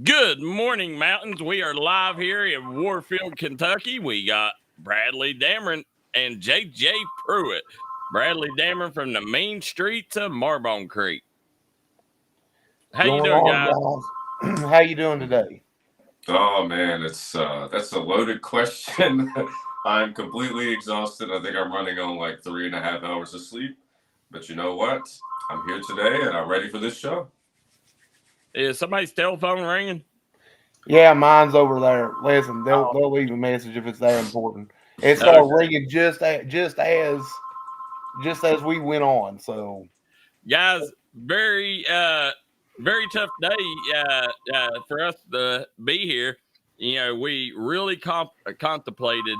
Good morning, Mountains. We are live here in Warfield, Kentucky. We got Bradley Dameron and J.J. Pruitt. Bradley Dameron from the Main Street to Marbone Creek. How you doing, guys? How you doing today? Oh man, that's a loaded question. I'm completely exhausted. I think I'm running on like 3.5 hours of sleep. But you know what? I'm here today and I'm ready for this show. Is somebody's telephone ringing? Yeah, mine's over there. Listen, they'll leave a message if it's that important. It started ringing just as we went on. So, guys, very tough day for us to be here. You know, we really contemplated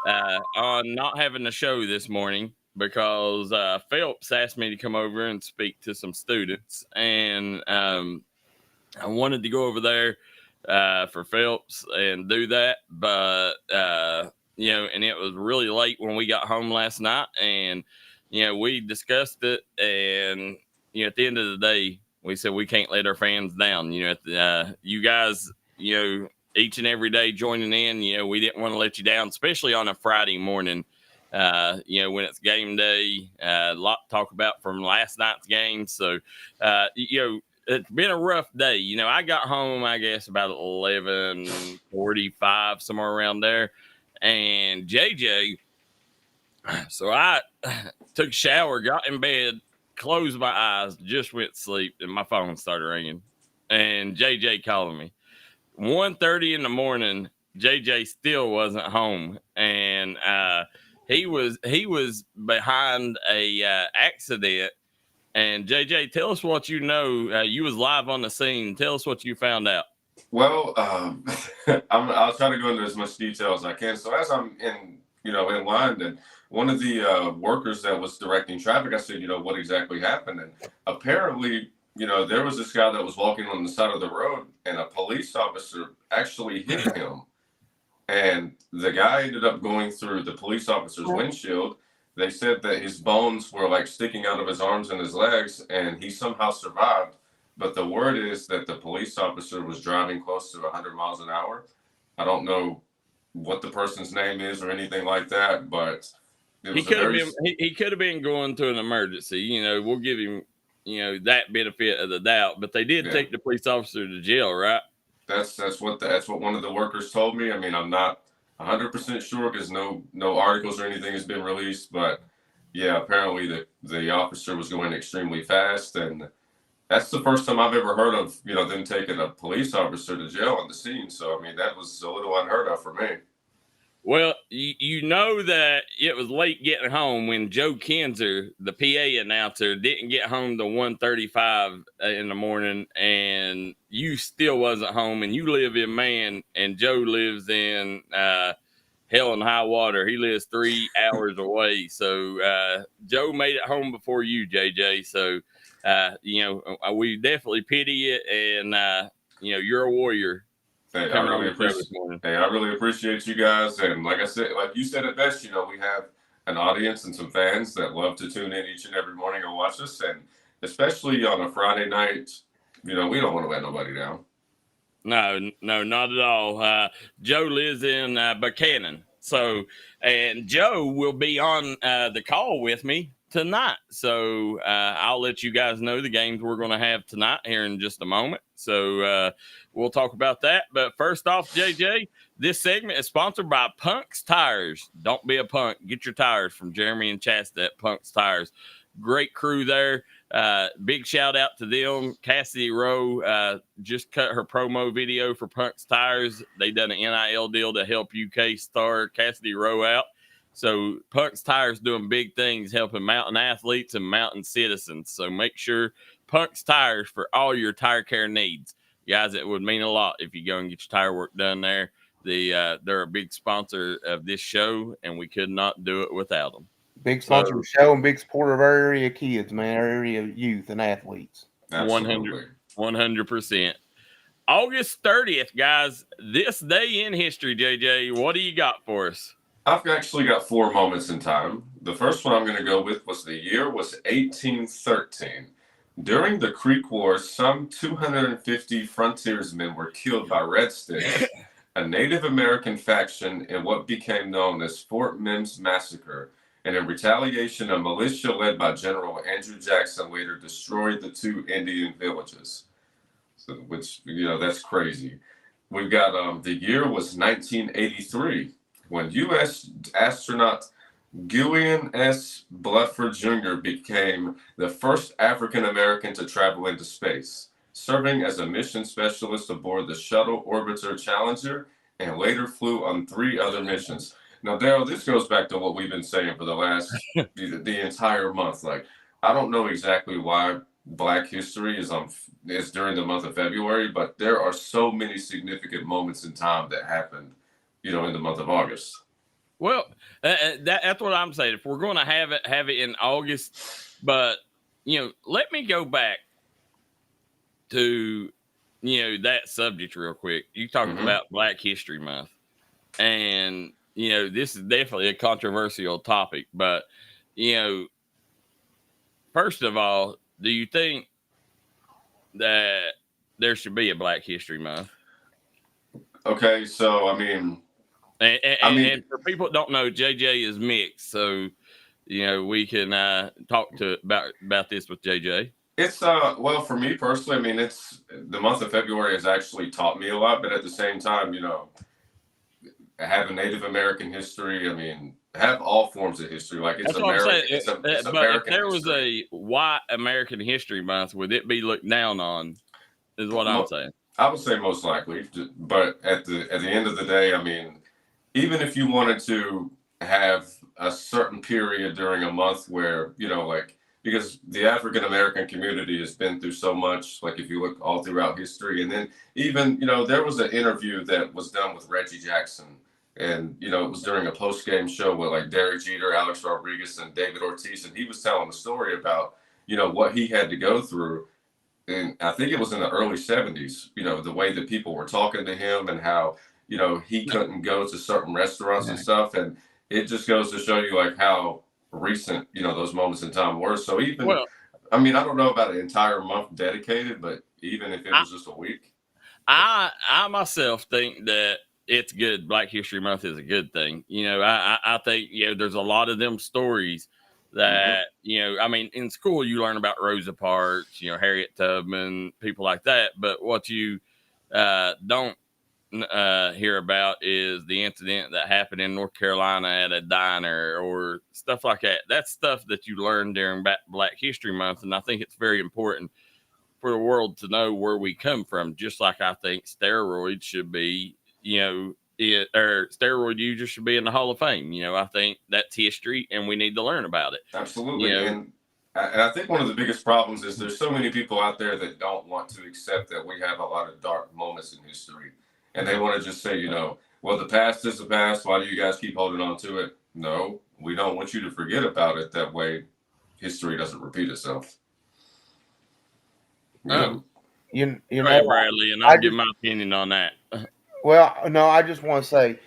on not having a show this morning because Phelps asked me to come over and speak to some students, and I wanted to go over there for Phelps and do that, but you know, and it was really late when we got home last night, and you know, we discussed it, and you know, at the end of the day, we said we can't let our fans down. You know, you guys, you know, each and every day joining in, you know, we didn't want to let you down, especially on a Friday morning. You know, when it's game day, a lot to talk about from last night's game. So, you know, it's been a rough day. You know, I got home, I guess, about 11:45, somewhere around there. And JJ, so I took a shower, got in bed, closed my eyes, just went to sleep, and my phone started ringing. And JJ calling me. 1:30 in the morning, JJ still wasn't home. And he was behind a accident. And JJ, tell us what you know. You was live on the scene. Tell us what you found out. Well, I'll try to go into as much detail as I can. So as I'm in line, and one of the workers that was directing traffic, I said, you know, what exactly happened? And apparently, you know, there was this guy that was walking on the side of the road, and a police officer actually hit him. And the guy ended up going through the police officer's windshield. They said that his bones were like sticking out of his arms and his legs, and he somehow survived. But the word is that the police officer was driving close to 100 miles an hour. I don't know what the person's name is or anything like that, but he could have been going to an emergency. You know, we'll give him, you know, that benefit of the doubt. But they did take the police officer to jail, right? That's what one of the workers told me. I mean, I'm not 100% sure because no articles or anything has been released, but yeah, apparently the officer was going extremely fast, and that's the first time I've ever heard of, you know, them taking a police officer to jail on the scene. So I mean, that was a little unheard of for me. Well, you know that it was late getting home when Joe Kinzer, the PA announcer, didn't get home to 1:35 in the morning, and you still wasn't home, and you live in Man, and Joe lives in hell and high water. He lives 3 hours away. So Joe made it home before you, JJ. So, you know, we definitely pity it, and, you know, you're a warrior. Hey, I really appreciate you guys. And like I said, like you said it best, you know, we have an audience and some fans that love to tune in each and every morning and watch us. And especially on a Friday night, you know, we don't want to let nobody down. No, not at all. Joe lives in Buchanan. So, and Joe will be on the call with me tonight. So I'll let you guys know the games we're going to have tonight here in just a moment. So we'll talk about that. But first off, JJ, this segment is sponsored by Punk's Tires. Don't be a punk. Get your tires from Jeremy and Chasta at Punk's Tires. great crew there. Big shout out to them. Cassidy Rowe just cut her promo video for Punk's Tires. They done an NIL deal to help UK star Cassidy Rowe out. So Punk's Tires doing big things, helping mountain athletes and mountain citizens. So make sure Punk's Tires for all your tire care needs. Guys, it would mean a lot if you go and get your tire work done there. They're a big sponsor of this show, and we could not do it without them. Big sponsor of the show and big supporter of our area kids, man, our area youth and athletes. 100%. August 30th, guys. This day in history, JJ, what do you got for us? I've actually got 4 moments in time. The first one I'm going to go with was the year was 1813. During the Creek War, some 250 frontiersmen were killed by Red Sticks, a Native American faction in what became known as Fort Mims Massacre. And in retaliation, a militia led by General Andrew Jackson later destroyed the 2 Indian villages. So, which, that's crazy. We've got the year was 1983 when U.S. astronaut Gillian S. Bluford Jr. became the first African American to travel into space, serving as a mission specialist aboard the Shuttle Orbiter Challenger, and later flew on 3 other missions. Now, Darryl, this goes back to what we've been saying for the last the entire month. Like, I don't know exactly why Black History is during the month of February, but there are so many significant moments in time that happened, in the month of August. Well, that's what I'm saying. If we're going to have it in August, but let me go back to that subject real quick. You talking about Black History Month, and this is definitely a controversial topic. But first of all, do you think that there should be a Black History Month? Okay, so I mean, and for people that don't know, JJ is mixed, so we can talk about this with JJ. It's well, for me personally, I mean, it's the month of February has actually taught me a lot, but at the same time, have a Native American history. I mean, have all forms of history. Like it's American. It's but American if there history. was a white American History Month, would it be looked down on? Is what I'm saying. I would say most likely, but at the end of the day, I mean, even if you wanted to have a certain period during a month where because the African American community has been through so much, like if you look all throughout history, and then even there was an interview that was done with Reggie Jackson. And, it was during a post-game show with like Derek Jeter, Alex Rodriguez, and David Ortiz. And he was telling a story about, what he had to go through. And I think it was in the early 70s, the way that people were talking to him and how, he couldn't go to certain restaurants and stuff. And it just goes to show you like how recent, those moments in time were. So even, I mean, I don't know about an entire month dedicated, but even if it was just a week. I myself think that it's good. Black History Month is a good thing. I think, there's a lot of them stories that, I mean, in school you learn about Rosa Parks, Harriet Tubman, people like that. But what you don't hear about is the incident that happened in North Carolina at a diner or stuff like that. That's stuff that you learn during Black History Month. And I think it's very important for the world to know where we come from, just like I think steroids should be, or steroid users should be in the Hall of Fame. I think that's history and we need to learn about it. Absolutely. And I think one of the biggest problems is there's so many people out there that don't want to accept that we have a lot of dark moments in history. And they want to just say, well, the past is the past. Why do you guys keep holding on to it? No, we don't want you to forget about it. That way history doesn't repeat itself. Right, Bradley, and I'll give my opinion on that. Well, no, I just want to say,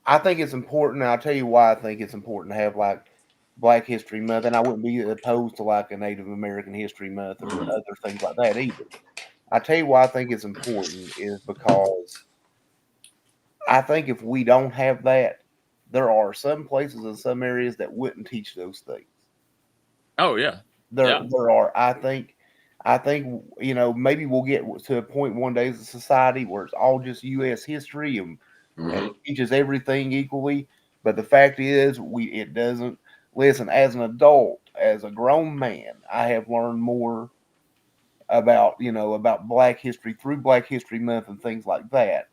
I think it's important. And I'll tell you why I think it's important to have like Black History Month, and I wouldn't be opposed to like a Native American History Month or other things like that either. I tell you why I think it's important is because I think if we don't have that, there are some places in some areas that wouldn't teach those things. Oh yeah, there are. I think maybe we'll get to a point one day as a society where it's all just U.S. history and it teaches everything equally. But the fact is, it doesn't. listen, as an adult, as a grown man, I have learned more about, about Black history through Black History Month and things like that,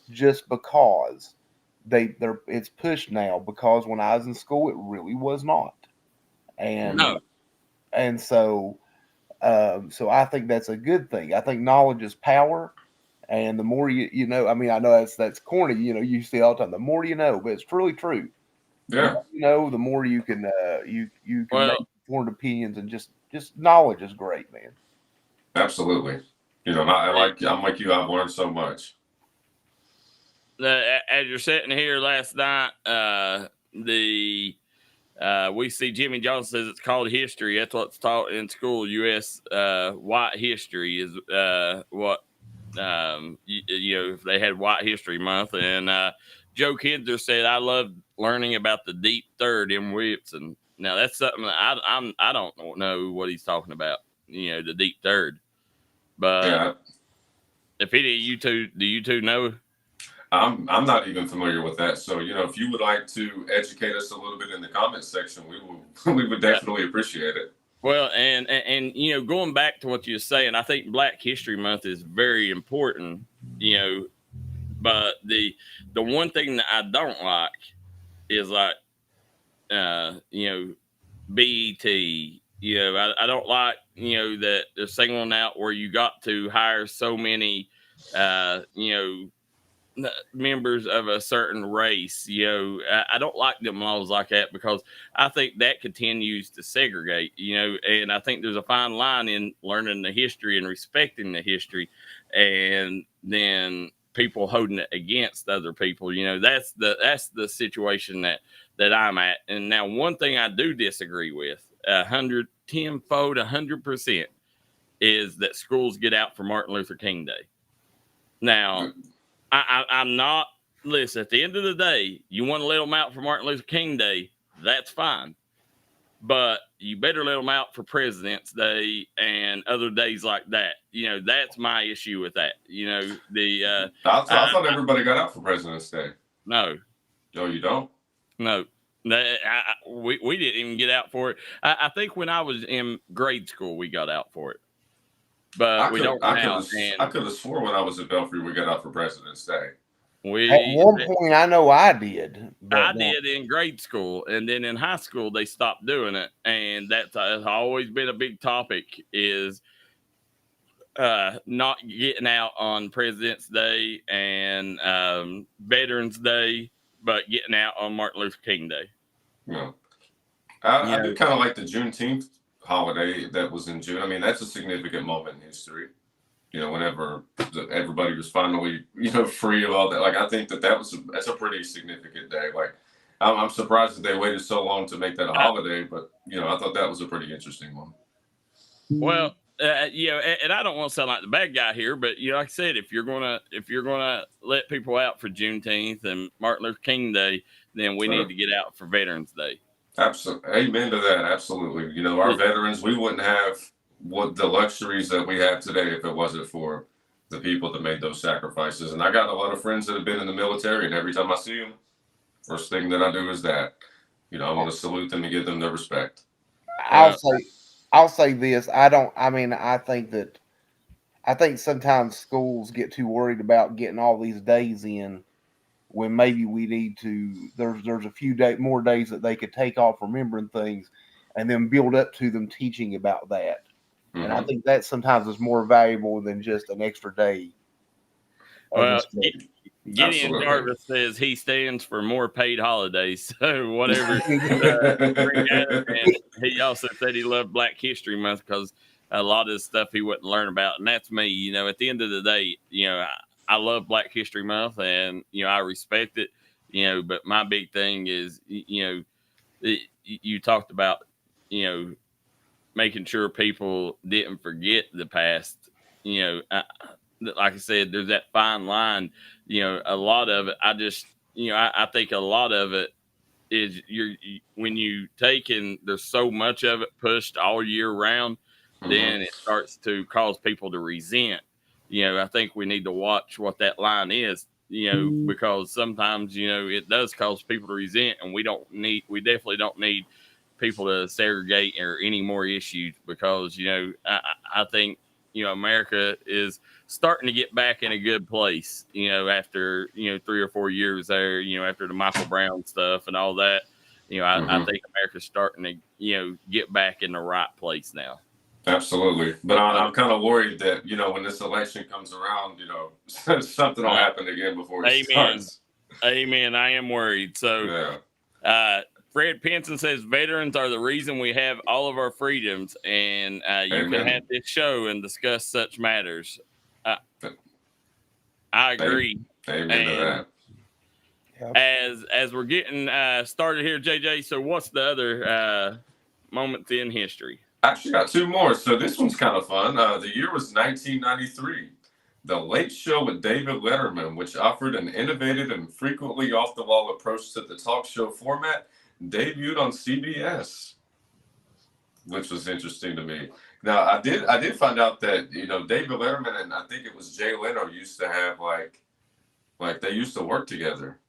just because it's pushed now, because when I was in school it really was not. And No. and so so I think that's a good thing. I think knowledge is power. And the more you know, I mean, I know that's corny, you see all the time, the more you know, but it's truly true. The Yeah, more you know, the more you can you can Well, make informed opinions, and just knowledge is great, man. absolutely. I'm like you. I've learned so much. as you're sitting here last night, we see Jimmy Johnson says it's called history. That's what's taught in school. U.S. White history is what if they had White History Month. And Joe Kinzer said, "I love learning about the deep third in Williamson." Now that's something that I don't know what he's talking about. The deep third. But Yeah, if any of you two, do you two know? I'm not even familiar with that. So if you would like to educate us a little bit in the comments section, we would definitely appreciate it. Well, and going back to what you were saying, I think Black History Month is very important. But the one thing that I don't like is like BET. I don't like that they're singling out where you got to hire so many members of a certain race. I don't like them laws like that, because I think that continues to segregate. And I think there's a fine line in learning the history and respecting the history, and then people holding it against other people. That's the situation that I'm at. And now, one thing I do disagree with 100% is that schools get out for Martin Luther King Day. Now, I'm not. Listen, at the end of the day, you want to let them out for Martin Luther King Day, that's fine. But you better let them out for President's Day and other days like that. That's my issue with that. I thought everybody got out for President's Day. No. Oh, you don't? No. We didn't even get out for it. I think when I was in grade school, we got out for it. But we don't now. I could have swore when I was at Belfry we got out for President's Day. At one point, I know I did. I did in grade school, and then in high school they stopped doing it, and that's always been a big topic, is not getting out on President's Day and Veterans Day, but getting out on Martin Luther King Day. Yeah, I do kind of like the Juneteenth holiday that was in June. I mean, that's a significant moment in history. Whenever everybody was finally, free of all that. Like, I think that's a pretty significant day. Like, I'm surprised that they waited so long to make that a holiday, but I thought that was a pretty interesting one. Well, and I don't want to sound like the bad guy here, but like I said, if you're gonna let people out for Juneteenth and Martin Luther King Day, then we need to get out for Veterans Day. Absolutely, amen to that. Absolutely, our veterans, we wouldn't have what the luxuries that we have today if it wasn't for the people that made those sacrifices. And I got a lot of friends that have been in the military, and every time I see them, first thing that I do is that, I want to salute them and give them their respect. I'll say this. I think sometimes schools get too worried about getting all these days in, when maybe we need to, there's a few more days that they could take off remembering things, and then build up to them teaching about that. And I think that sometimes is more valuable than just an extra day. Well, Gideon Jarvis says he stands for more paid holidays. So whatever. And he also said he loved Black History Month because a lot of the stuff he wouldn't learn about. And that's me. At the end of the day, I love Black History Month, and, I respect it, but my big thing is, you talked about, making sure people didn't forget the past. Like I said, there's that fine line. A lot of it, I think a lot of it is when you take, and there's so much of it pushed all year round, then it starts to cause people to resent. I think we need to watch what that line is, because sometimes, it does cause people to resent, and we definitely don't need people to segregate or any more issues, because I think America is starting to get back in a good place. After 3 or 4 years there. After the Michael Brown stuff and all that. I think America's starting to get back in the right place now. Absolutely. But I'm kind of worried that, when this election comes around, something will happen again before it starts. Amen. I am worried. So, Fred Pinson says veterans are the reason we have all of our freedoms, and you can have this show and discuss such matters. I agree. Amen to that. As we're getting started here, JJ, so what's the other moments in history? I actually got 2 more. So this one's kind of fun. The year was 1993. The Late Show with David Letterman, which offered an innovative and frequently off-the-wall approach to the talk show format, debuted on CBS, which was interesting to me. Now, I did find out that, David Letterman and I think it was Jay Leno used to have like they used to work together.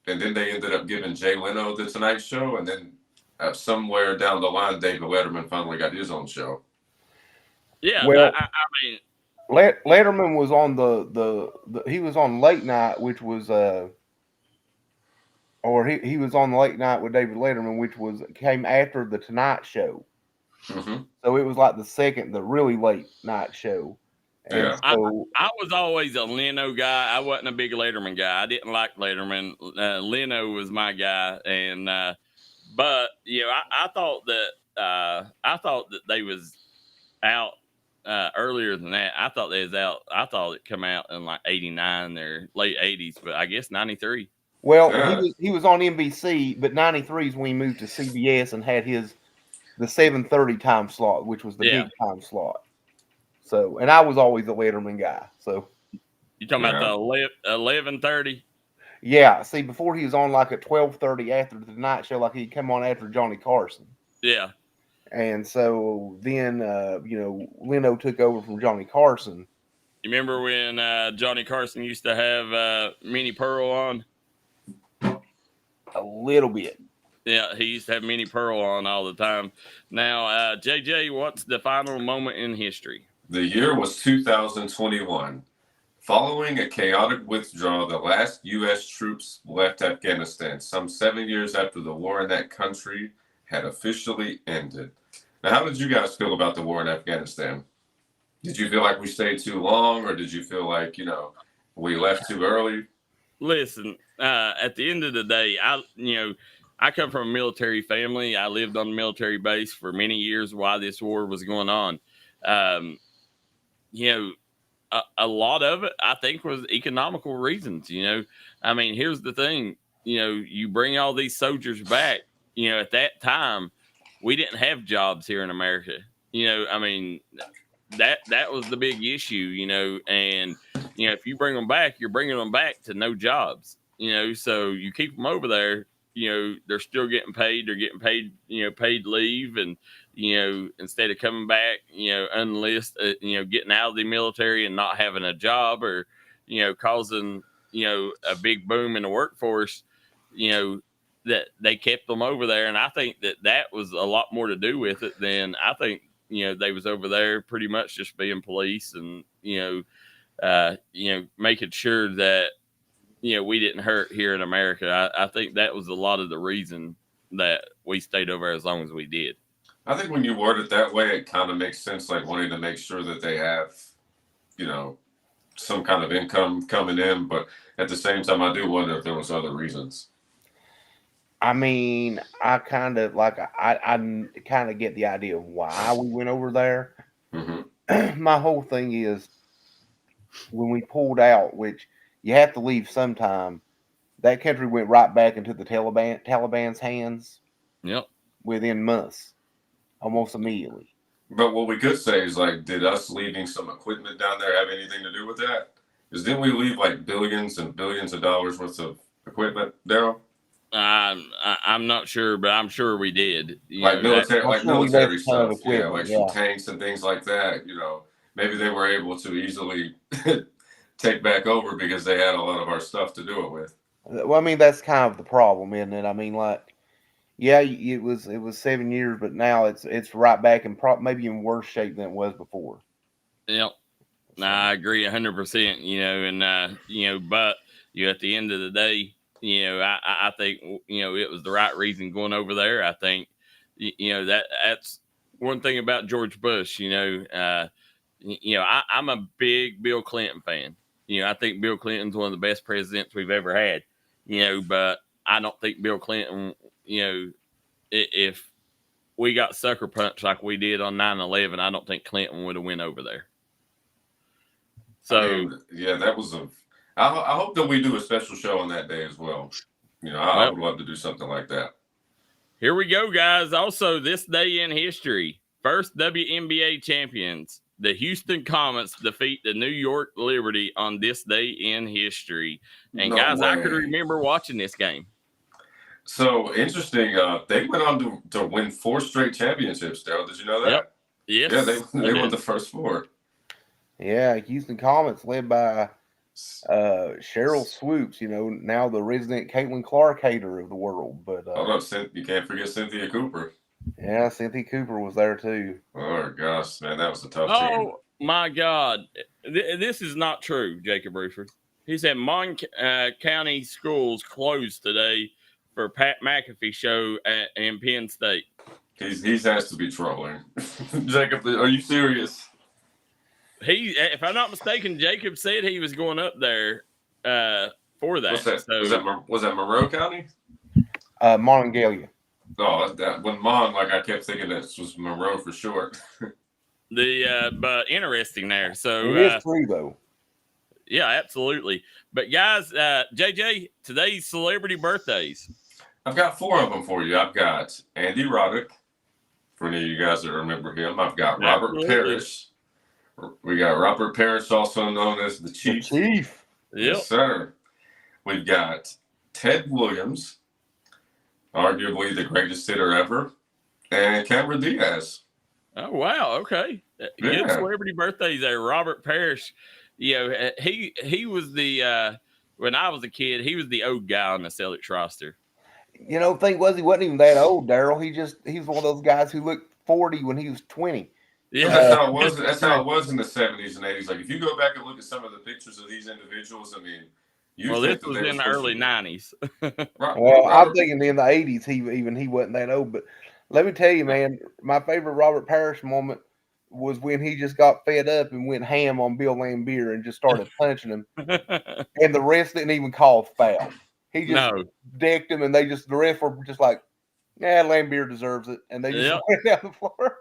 And then they ended up giving Jay Leno the Tonight Show, and then somewhere down the line, David Letterman finally got his own show. Yeah, well, I mean, Letterman was on he was on Late Night, which was he was on the Late Night with David Letterman, which came after the Tonight Show. Mm-hmm. So it was like the really late night show. And so, I was always a Leno guy. I wasn't a big Letterman guy. I didn't like Letterman. Leno was my guy, and but I thought that they was out earlier than that. I thought they was out. I thought it come out in like '89 or late '80s, but I guess '93. Well, he was on NBC, but '93 is when he moved to CBS and had the 7:30 time slot, which was the big time slot. So, and I was always a Letterman guy. So, you talking about the 11:30? Yeah. See, before he was on like at 12:30 after the Tonight Show, like he'd come on after Johnny Carson. Yeah. And so then, Leno took over from Johnny Carson. You remember when Johnny Carson used to have Minnie Pearl on? A little bit. Yeah, he used to have Minnie Pearl on all the time. Now, JJ, what's the final moment in history? The year was 2021. Following a chaotic withdrawal, the last U.S. troops left Afghanistan, some 7 years after the war in that country had officially ended. Now, how did you guys feel about the war in Afghanistan? Did you feel like we stayed too long, or did you feel like, we left too early? Listen, at the end of the day, I come from a military family. I lived on a military base for many years while this war was going on. A lot of it, I think, was economical reasons. I mean, here's the thing. You bring all these soldiers back. At that time, we didn't have jobs here in America. I mean, that was the big issue. And if you bring them back, you're bringing them back to no jobs. So you keep them over there. They're still getting paid. They're getting paid. Paid leave, and instead of coming back, enlist, getting out of the military and not having a job, or causing a big boom in the workforce, that they kept them over there. And I think that was a lot more to do with it than I think. They was over there pretty much just being police and making sure that we didn't hurt here in America. I think that was a lot of the reason that we stayed over as long as we did. I think when you word it that way, it kind of makes sense, like wanting to make sure that they have, some kind of income coming in. But at the same time, I do wonder if there was other reasons. I mean, I kind of get the idea of why we went over there. Mm-hmm. My whole thing is when we pulled out, which you have to leave sometime, that country went right back into the Taliban's hands. Yep. Within months, almost immediately. But what we could say is, like, did us leaving some equipment down there have anything to do with that? Because didn't we leave like billions and billions of dollars worth of equipment, Darryl? I'm not sure, but I'm sure we did. Military stuff, some tanks and things like that. Maybe they were able to easily take back over because they had a lot of our stuff to do it with. Well, I mean, that's kind of the problem, isn't it? I mean, like, Yeah, it was 7 years, but now it's right back in maybe in worse shape than it was before. Yep. So. I agree 100%. You know, and but at the end of the day, I think it was the right reason going over there. I think that's one thing about George Bush. I'm a big Bill Clinton fan. I think Bill Clinton's one of the best presidents we've ever had. But I don't think Bill Clinton. If we got sucker punched like we did on 9/11, I don't think Clinton would have went over there. So that was I hope that we do a special show on that day as well. I would love to do something like that. Here we go, guys. Also, this day in history, first WNBA champions, the Houston Comets defeat the New York Liberty on this day in history. And guys, I could remember watching this game. So interesting. They went on to win 4 straight championships, Darryl. Did you know that? Yep. Yes. Yeah, they won the first 4. Yeah, Houston Comets led by Cheryl Swoops, now the resident Caitlin Clark hater of the world. But you can't forget Cynthia Cooper. Yeah, Cynthia Cooper was there too. Oh gosh, man, that was a tough team. Oh my God, this is not true, Jacob Bruford. He said Mon County schools closed today for Pat McAfee show in Penn State. He's has to be trolling. Jacob, are you serious? If I'm not mistaken, Jacob said he was going up there for that. What's that? Was that Monroe County? Monongalia. Oh, that when I kept thinking that was Monroe for short. But interesting there. So it is true though. Yeah, absolutely. But guys, JJ, today's celebrity birthdays. I've got 4 of them for you. I've got Andy Roddick, for any of you guys that remember him. I've got Robert Parrish. We got Robert Parrish, also known as the Chief. The Chief. Yep. Yes, sir. We've got Ted Williams, arguably the greatest hitter ever, and Cameron Diaz. Oh, wow. Okay. Good celebrity birthdays there. Robert Parrish, he was the, when I was a kid, he was the old guy on the Celtics roster. Thing was, he wasn't even that old, Darryl. He was one of those guys who looked 40 when he was 20. Yeah, that's how it was. That's how it was in the 70s and 80s. Like if you go back and look at some of the pictures of these individuals, I mean, this was in the early 90s. Well, I'm thinking in the 80s, he wasn't that old. But let me tell you, man, my favorite Robert Parrish moment was when he just got fed up and went ham on Bill Laimbeer and just started punching him, and the rest didn't even call foul. He just decked him, and the rest were just like, "Yeah, Laimbeer deserves it," and they just went down the floor.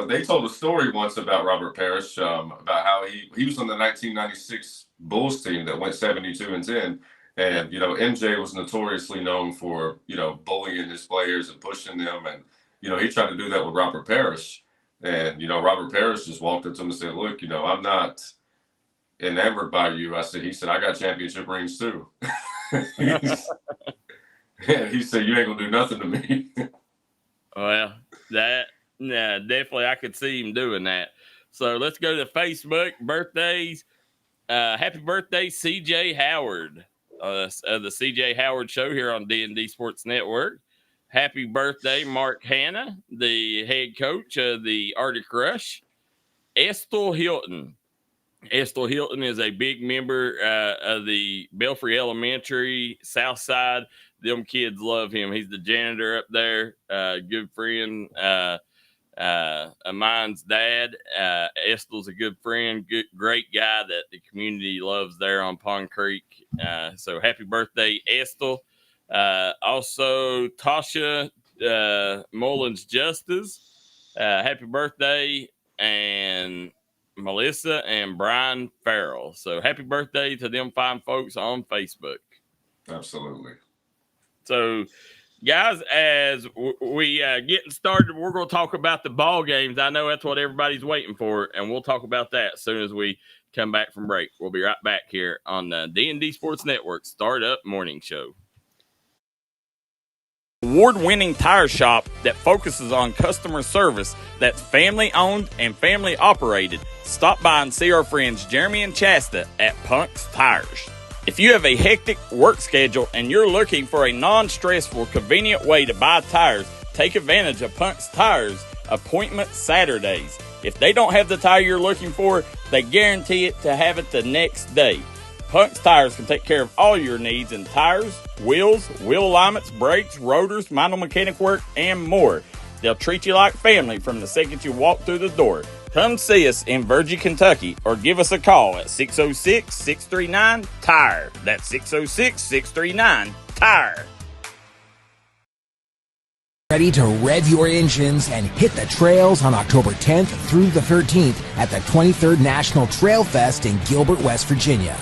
They told a story once about Robert Parrish, about how he was on the 1996 Bulls team that went 72-10, and MJ was notoriously known for bullying his players and pushing them, and he tried to do that with Robert Parrish, and Robert Parrish just walked up to him and said, "Look, I'm not enamored by you." He said, "I got championship rings too." He said, "You ain't gonna do nothing to me." Well, definitely I could see him doing that. So let's go to Facebook birthdays. Happy birthday, CJ Howard, of the CJ Howard Show here on D&D Sports Network. Happy birthday, Mark Hanna, the head coach of the Arctic Rush. Estill Hilton. Estill Hilton is a big member of the Belfry Elementary South Side. Them kids love him. He's the janitor up there. Good friend of mine's dad. Estill's a good friend, great guy that the community loves there on Pond Creek. So happy birthday, Estill. Also, Tasha Mullins Justice. Happy birthday. And Melissa and Brian Farrell. So happy birthday to them fine folks on Facebook. Absolutely. So, guys, as we getting started, we're going to talk about the ball games. I know that's what everybody's waiting for, and we'll talk about that as soon as we come back from break. We'll be right back here on the D&D Sports Network Startup Morning Show. Award-winning tire shop that focuses on customer service that's family-owned and family-operated. Stop by and see our friends Jeremy and Chasta at Punk's Tires. If you have a hectic work schedule and you're looking for a non-stressful, convenient way to buy tires, take advantage of Punk's Tires Appointment Saturdays. If they don't have the tire you're looking for, they guarantee it to have it the next day. Punk's Tires can take care of all your needs in tires, wheels, wheel alignments, brakes, rotors, minor mechanic work, and more. They'll treat you like family from the second you walk through the door. Come see us in Virgie, Kentucky, or give us a call at 606-639-TIRE. That's 606-639-TIRE. Ready to rev your engines and hit the trails on October 10th through the 13th at the 23rd National Trail Fest in Gilbert, West Virginia.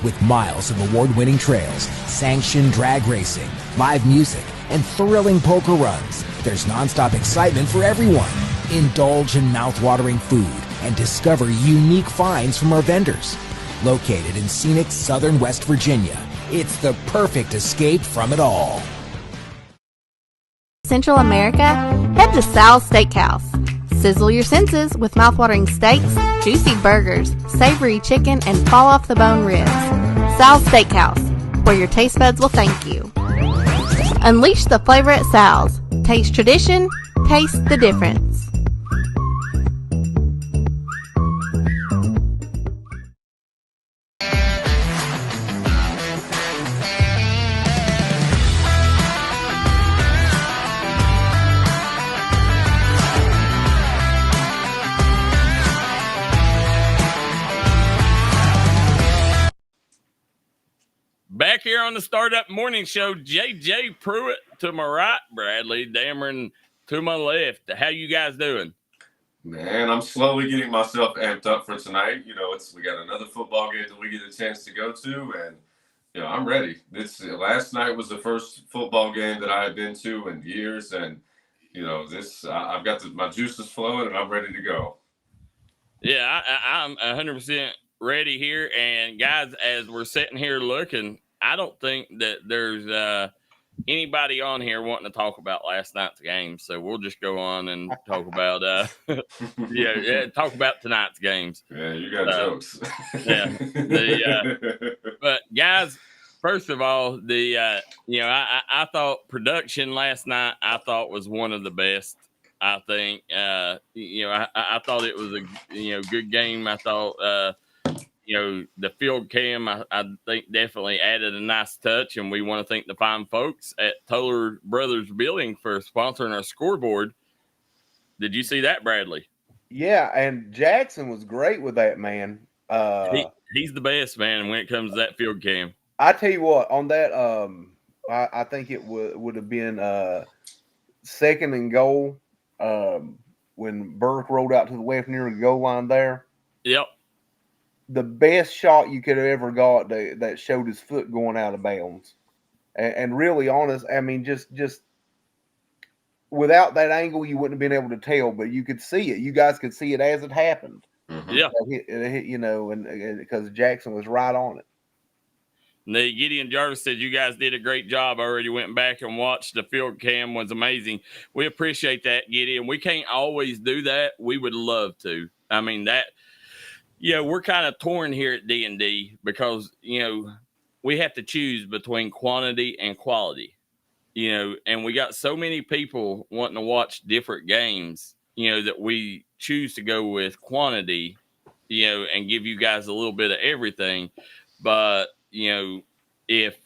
With miles of award-winning trails, sanctioned drag racing, live music, and thrilling polka runs, there's nonstop excitement for everyone. Indulge in mouth-watering food and discover unique finds from our vendors. Located in scenic southern West Virginia, it's the perfect escape from it all. Central America, head to Sal's Steakhouse. Sizzle your senses with mouthwatering steaks, juicy burgers, savory chicken, and fall-off-the-bone ribs. Sal's Steakhouse, where your taste buds will thank you. Unleash the flavor at Sal's. Taste tradition, taste the difference. Back here on the Startup Morning Show, JJ Pruitt to my right, Bradley Dameron to my left. How you guys doing? Man, I'm slowly getting myself amped up for tonight. You know, we got another football game that we get a chance to go to, and you know, I'm ready. Last night was the first football game that I had been to in years, and you know, I've got my juices flowing, and I'm ready to go. Yeah, I'm 100% ready here, and guys, as we're sitting here looking, I don't think that there's anybody on here wanting to talk about last night's game, so we'll just go on and talk about talk about tonight's games. Yeah, you got jokes. Yeah, but guys, first of all, I thought production last night was one of the best. I think I thought it was a good game. I thought the field cam, I think definitely added a nice touch, and we want to thank the fine folks at Toller Brothers Building for sponsoring our scoreboard. Did you see that, Bradley? Yeah, and Jackson was great with that, man. He's the best, man, when it comes to that field cam. I tell you what, on that, I think it would have been second and goal when Burke rolled out to the left near the goal line there. Yep. The best shot you could have ever got that showed his foot going out of bounds. And really honest, I mean, just without that angle, you wouldn't have been able to tell, but you could see it. You guys could see it as it happened. Mm-hmm. Yeah. And because Jackson was right on it. The Gideon Jarvis said you guys did a great job. I already went back and watched. The field cam was amazing. We appreciate that, Gideon. We can't always do that. We would love to. I mean, we're kind of torn here at D&D because, we have to choose between quantity and quality, and we got so many people wanting to watch different games, that we choose to go with quantity, and give you guys a little bit of everything. But, if,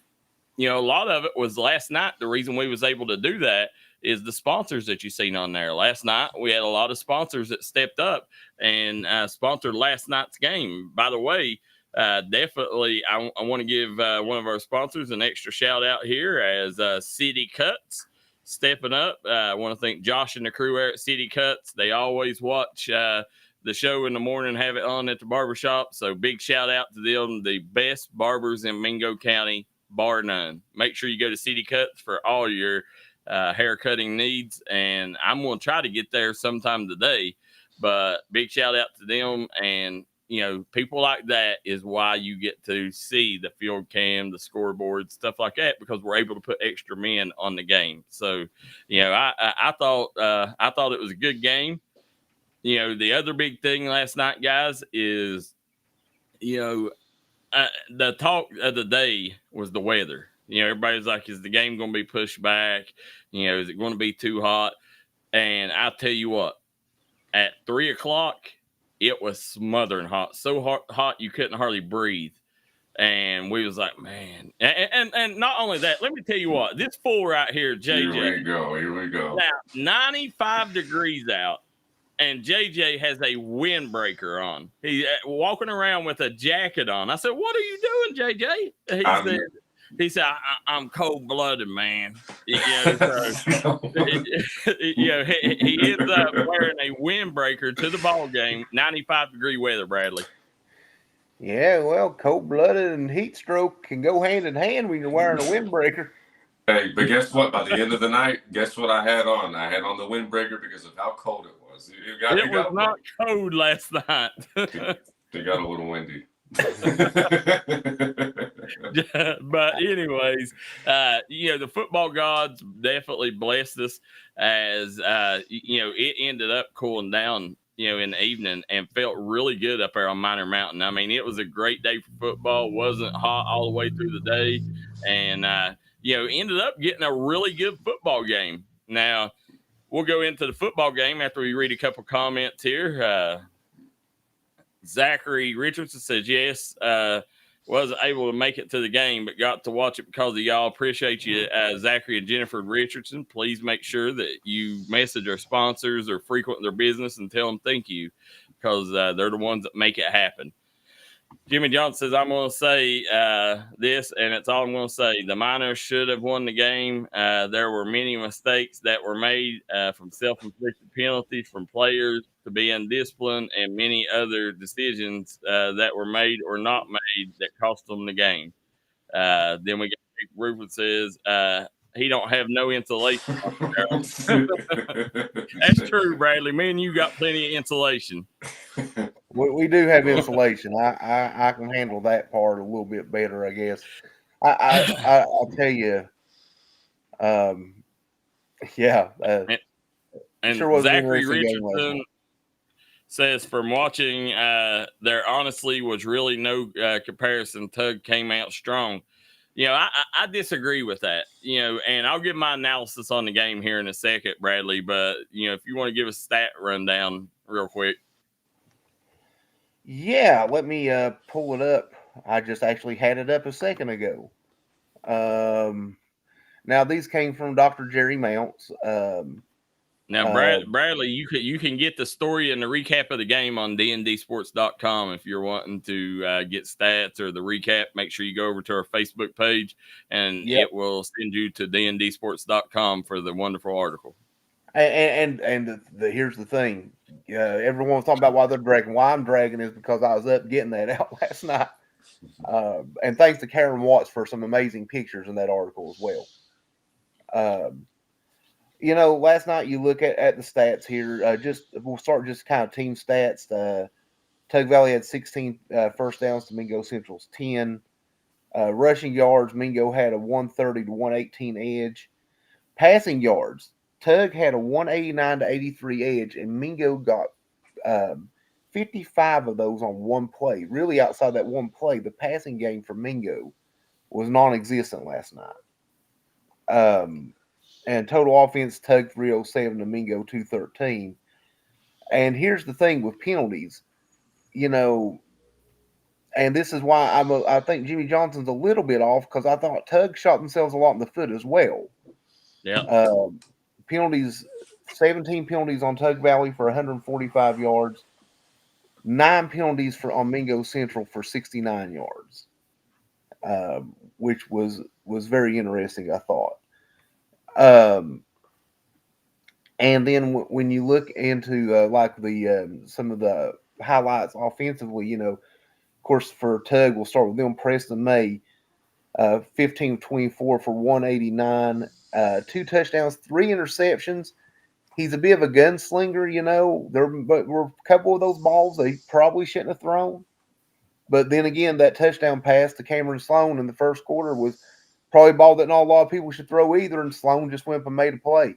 a lot of it was last night, the reason we was able to do that is the sponsors that you seen on there. Last night, we had a lot of sponsors that stepped up and sponsored last night's game. By the way, definitely, I want to give one of our sponsors an extra shout out here as City Cuts stepping up. I want to thank Josh and the crew there at City Cuts. They always watch the show in the morning, have it on at the barbershop. So big shout out to them, the best barbers in Mingo County, bar none. Make sure you go to City Cuts for all your hair cutting needs, and I'm going to try to get there sometime today, but big shout out to them. And people like that is why you get to see the field cam, the scoreboard, stuff like that, because we're able to put extra men on the game. So I thought it was a good game. The other big thing last night, guys, is the talk of the day was the weather. Everybody's like, is the game going to be pushed back? Is it going to be too hot? And I'll tell you what, at 3 o'clock, it was smothering hot. So hot you couldn't hardly breathe. And we was like, man. And not only that, let me tell you what, this fool right here, JJ. Here we go. Now, 95 degrees out, and JJ has a windbreaker on. He's walking around with a jacket on. I said, what are you doing, JJ? He said, I'm cold-blooded, man. He ends up wearing a windbreaker to the ball game, 95-degree weather, Bradley. Yeah, well, cold-blooded and heat stroke can go hand in hand when you're wearing a windbreaker. Hey, but guess what? By the end of the night, guess what I had on? I had on the windbreaker because of how cold it was. It was not cold last night. It got a little windy. But anyways, the football gods definitely blessed us as it ended up cooling down in the evening and felt really good up there on Minor Mountain. I mean, it was a great day for football. Wasn't hot all the way through the day, and ended up getting a really good football game. Now we'll go into the football game after we read a couple comments here. Zachary Richardson says, yes, wasn't able to make it to the game, but got to watch it because of y'all. Appreciate you, Zachary and Jennifer Richardson. Please make sure that you message our sponsors or frequent their business and tell them thank you, because they're the ones that make it happen. Jimmy Johnson says, I'm going to say this, and it's all I'm going to say. The Miners should have won the game. There were many mistakes that were made, from self-inflicted penalties from players to being disciplined, and many other decisions that were made or not made that cost them the game. Then we got Rick Rupert says, he don't have no insulation. That's true, Bradley. Me and you got plenty of insulation. We do have insulation. I can handle that part a little bit better, I guess. I'll tell you. And sure was Zachary Richardson says, from watching, there honestly was really no comparison. Tug came out strong. I disagree with that, and I'll give my analysis on the game here in a second, Bradley. But, if you want to give a stat rundown real quick. Yeah, let me pull it up. I just actually had it up a second ago. Now, these came from Dr. Jerry Mounts. Now, Bradley, you can get the story and the recap of the game on dndsports.com if you're wanting to get stats or the recap. Make sure you go over to our Facebook page, and it will send you to dndsports.com for the wonderful article. And here's the thing. Everyone's talking about why they're dragging. Why I'm dragging is because I was up getting that out last night. And thanks to Karen Watts for some amazing pictures in that article as well. Last night you look at the stats here. We'll start just kind of team stats. Tug Valley had 16 first downs to Mingo Central's 10. Rushing yards, Mingo had a 130 to 118 edge. Passing yards, Tug had a 189 to 83 edge, and Mingo got 55 of those on one play. Really, outside that one play, the passing game for Mingo was non-existent last night. And total offense, Tug 307 to Mingo 213. And here's the thing with penalties, and this is why I think Jimmy Johnson's a little bit off, because I thought Tug shot themselves a lot in the foot as well. Yeah. Penalties, 17 penalties on Tug Valley for 145 yards, 9 penalties on Mingo Central for 69 yards, which was very interesting, I thought. And then when you look into some of the highlights offensively, of course for Tug, we'll start with them. Preston May, 15 of 24 for 189, 2 touchdowns, 3 interceptions. He's a bit of a gunslinger, but were a couple of those balls they probably shouldn't have thrown. But then again, that touchdown pass to Cameron Sloan in the first quarter was probably a ball that not a lot of people should throw either, and Sloan just went up and made a play.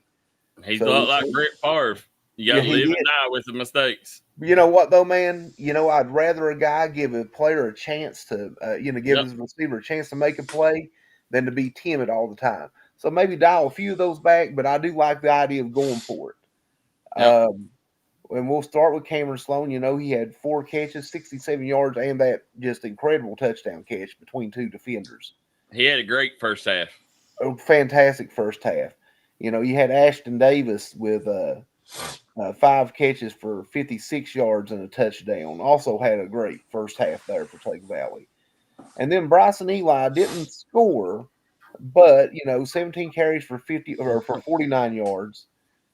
He's a lot like Brett Favre. You got to live and die with the mistakes. You know what though, man? I'd rather a guy give a player a chance to, give Yep. his receiver a chance to make a play than to be timid all the time. So maybe dial a few of those back, but I do like the idea of going for it. Yep. And we'll start with Cameron Sloan. He had 4 catches, 67 yards, and that just incredible touchdown catch between 2 defenders. He had a great first half. A fantastic first half. You had Ashton Davis with 5 catches for 56 yards and a touchdown. Also had a great first half there for Tug Valley. And then Bryson Eli didn't score, but 17 carries for 49 yards.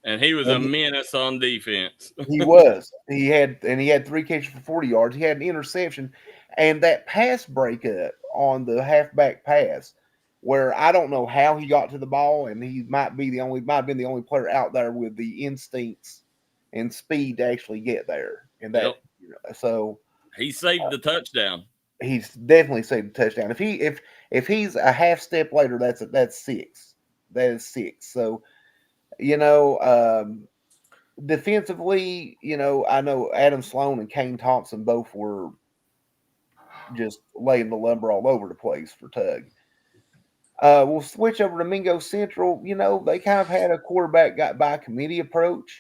And he was a menace on defense. He was. He had 3 catches for 40 yards. He had an interception, and that pass breakup on the halfback pass, where I don't know how he got to the ball, and he might have been the only player out there with the instincts and speed to actually get there. And that, so he saved the touchdown. He's definitely saved the touchdown. If he's a half step later, that's 6. That is 6. So, defensively, I know Adam Sloan and Kane Thompson both were just laying the lumber all over the place for Tug. We'll switch over to Mingo Central. They kind of had a quarterback got by committee approach.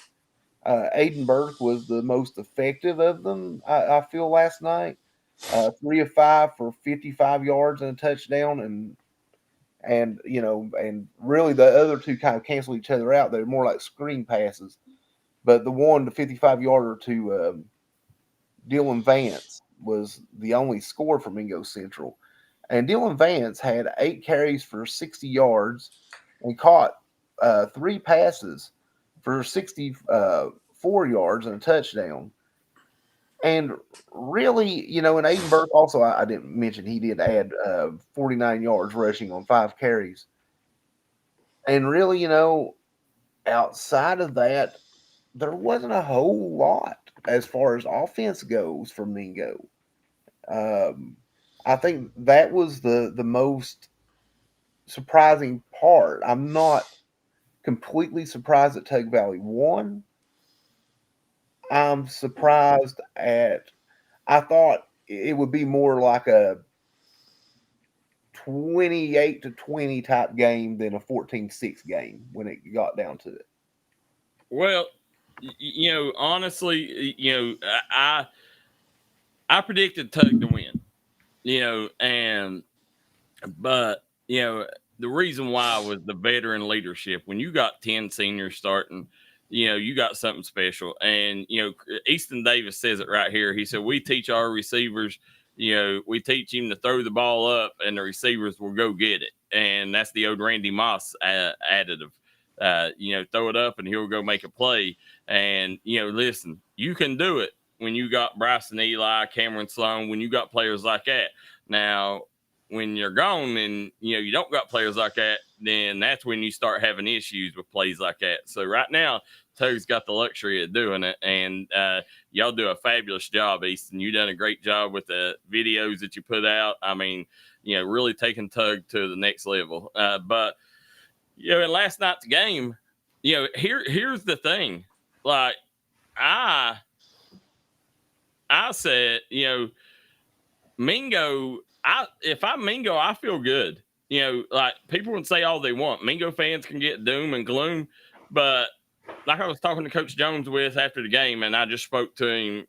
Aiden Burke was the most effective of them, I feel, last night. 3 of 5 for 55 yards and a touchdown, and really the other two kind of cancel each other out. They're more like screen passes. But the 55-yarder to Dylan Vance was the only score for Mingo Central. And Dylan Vance had 8 carries for 60 yards and caught 3 passes for 64 yards and a touchdown. And really, and Aiden Burke also, I didn't mention, he did add 49 yards rushing on 5 carries. And really, outside of that, there wasn't a whole lot as far as offense goes for Mingo. I think that was the most surprising part. I'm not completely surprised that Tug Valley won. I'm surprised I thought it would be more like a 28-20 type game than a 14-6 game when it got down to it. Well, honestly, I predicted Tug to win, but the reason why was the veteran leadership. When you got 10 seniors starting, you got something special. And, Easton Davis says it right here. He said, we teach our receivers, we teach him to throw the ball up and the receivers will go get it. And that's the old Randy Moss additive. Throw it up and he'll go make a play. And, listen, you can do it when you got Bryson Eli, Cameron Sloan, when you got players like that. Now, when you're gone and, you don't got players like that, then that's when you start having issues with plays like that. So right now, Tug's got the luxury of doing it. And y'all do a fabulous job, Easton. You done a great job with the videos that you put out. I mean, really taking Tug to the next level. But in last night's game, here's the thing. Like, I said, Mingo, if I'm Mingo, I feel good. Like, people would say all they want. Mingo fans can get doom and gloom, but like I was talking to Coach Jones with after the game, and I just spoke to him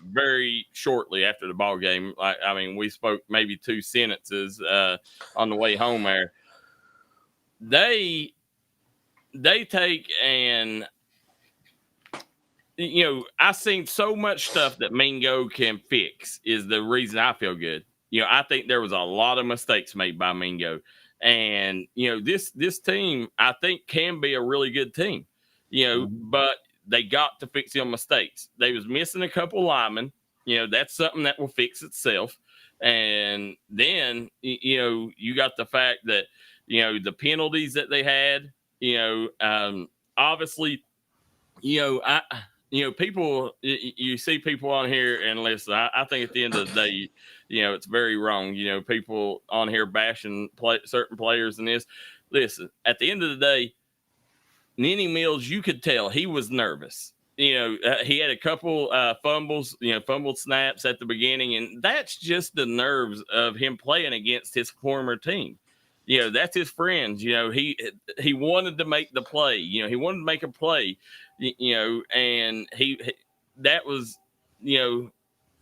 very shortly after the ball game. We spoke maybe 2 sentences on the way home there. They take and I've seen so much stuff that Mingo can fix is the reason I feel good. I think there was a lot of mistakes made by Mingo, and this team I think can be a really good team. But they got to fix their mistakes. They was missing a couple linemen. That's something that will fix itself. And then you got the fact that the penalties that they had. Obviously, people, you see people on here, and listen, I think at the end of the day, it's very wrong. People on here bashing certain players and this. Listen, at the end of the day, Nenny Mills, you could tell he was nervous. he had a couple fumbles, fumbled snaps at the beginning, and that's just the nerves of him playing against his former team. That's his friends. He wanted to make the play. He wanted to make a play. And that was,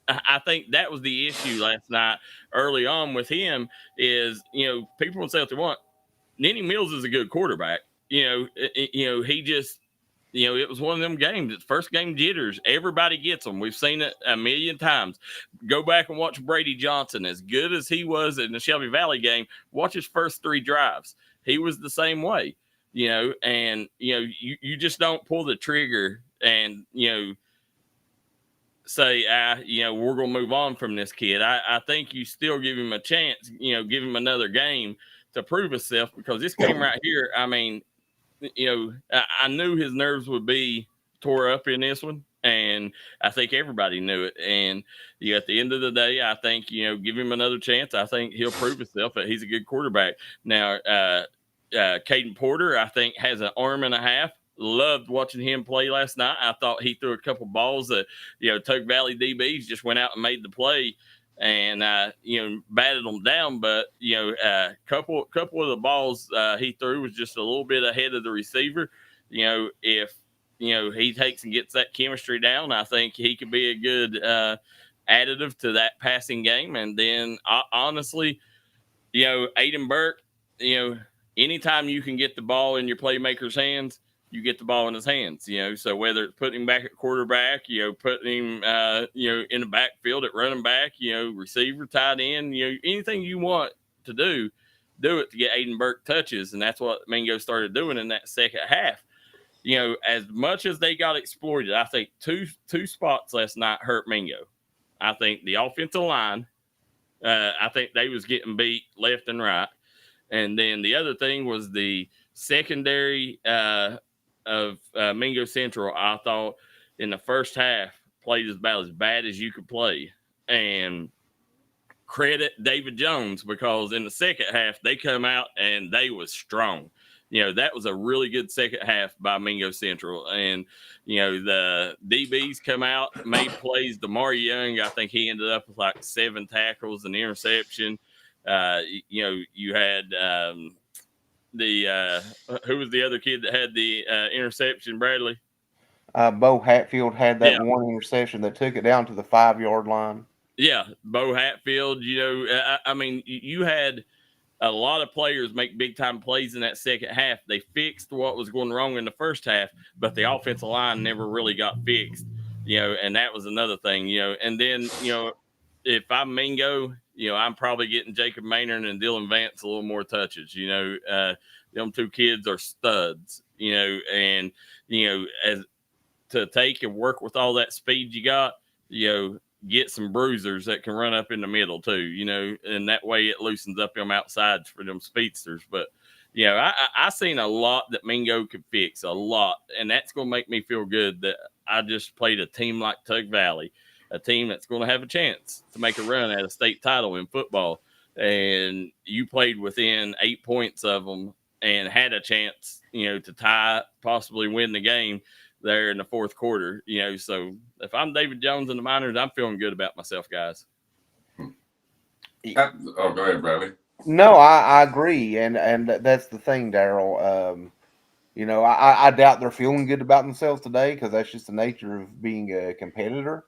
I think that was the issue last night early on with him is, people will say what they want. Nenny Mills is a good quarterback. He just, it was one of them games. It's first game jitters. Everybody gets them. We've seen it a million times. Go back and watch Brady Johnson. As good as he was in the Shelby Valley game, watch his first 3 drives. He was the same way, and, you just don't pull the trigger and, say, we're going to move on from this kid. I think you still give him a chance, give him another game to prove himself, because this game right here, I mean, I knew his nerves would be tore up in this one, and I think everybody knew it. And at the end of the day, I think, give him another chance. I think he'll prove himself that he's a good quarterback. Now, Caden Porter, I think, has an arm and a half. Loved watching him play last night. I thought he threw a couple balls that, Tug Valley DBs just went out and made the play and, batted them down. But, a couple of the balls he threw was just a little bit ahead of the receiver. If, he takes and gets that chemistry down, I think he could be a good additive to that passing game. And then, honestly, Aiden Burke, anytime you can get the ball in your playmaker's hands, you get the ball in his hands, so whether it's putting him back at quarterback, putting him, in the backfield at running back, receiver, tight end, anything you want to do it to get Aiden Burke touches. And that's what Mingo started doing in that second half. As much as they got exploited, I think two spots last night hurt Mingo. I think the offensive line, I think they was getting beat left and right. And then the other thing was the secondary, of Mingo Central, I thought in the first half played about as bad as you could play. And credit David Jones, because in the second half they come out and they was strong. That was a really good second half by Mingo Central. And, the DBs come out, made plays. DeMar Young, I think he ended up with like 7 tackles and interception. You had who was the other kid that had the interception, Bradley? Bo Hatfield had that one interception that took it down to the 5-yard line. Yeah, Bo Hatfield. I mean, you had a lot of players make big-time plays in that second half. They fixed what was going wrong in the first half, but the offensive line never really got fixed, and that was another thing, And then, if I'm Mingo, I'm probably getting Jacob Maynard and Dylan Vance a little more touches. Them 2 kids are studs, and, as to take and work with all that speed you got, get some bruisers that can run up in the middle too, and that way it loosens up them outsides for them speedsters. But, I seen a lot that Mingo could fix, a lot, and that's going to make me feel good that I just played a team like Tug Valley, a team that's going to have a chance to make a run at a state title in football. And you played within 8 points of them and had a chance, to tie, possibly win the game there in the fourth quarter. So if I'm David Jones and the Miners, I'm feeling good about myself, guys. Oh, go ahead, Bradley. No, I agree. And that's the thing, Darryl. I doubt they're feeling good about themselves today, because that's just the nature of being a competitor.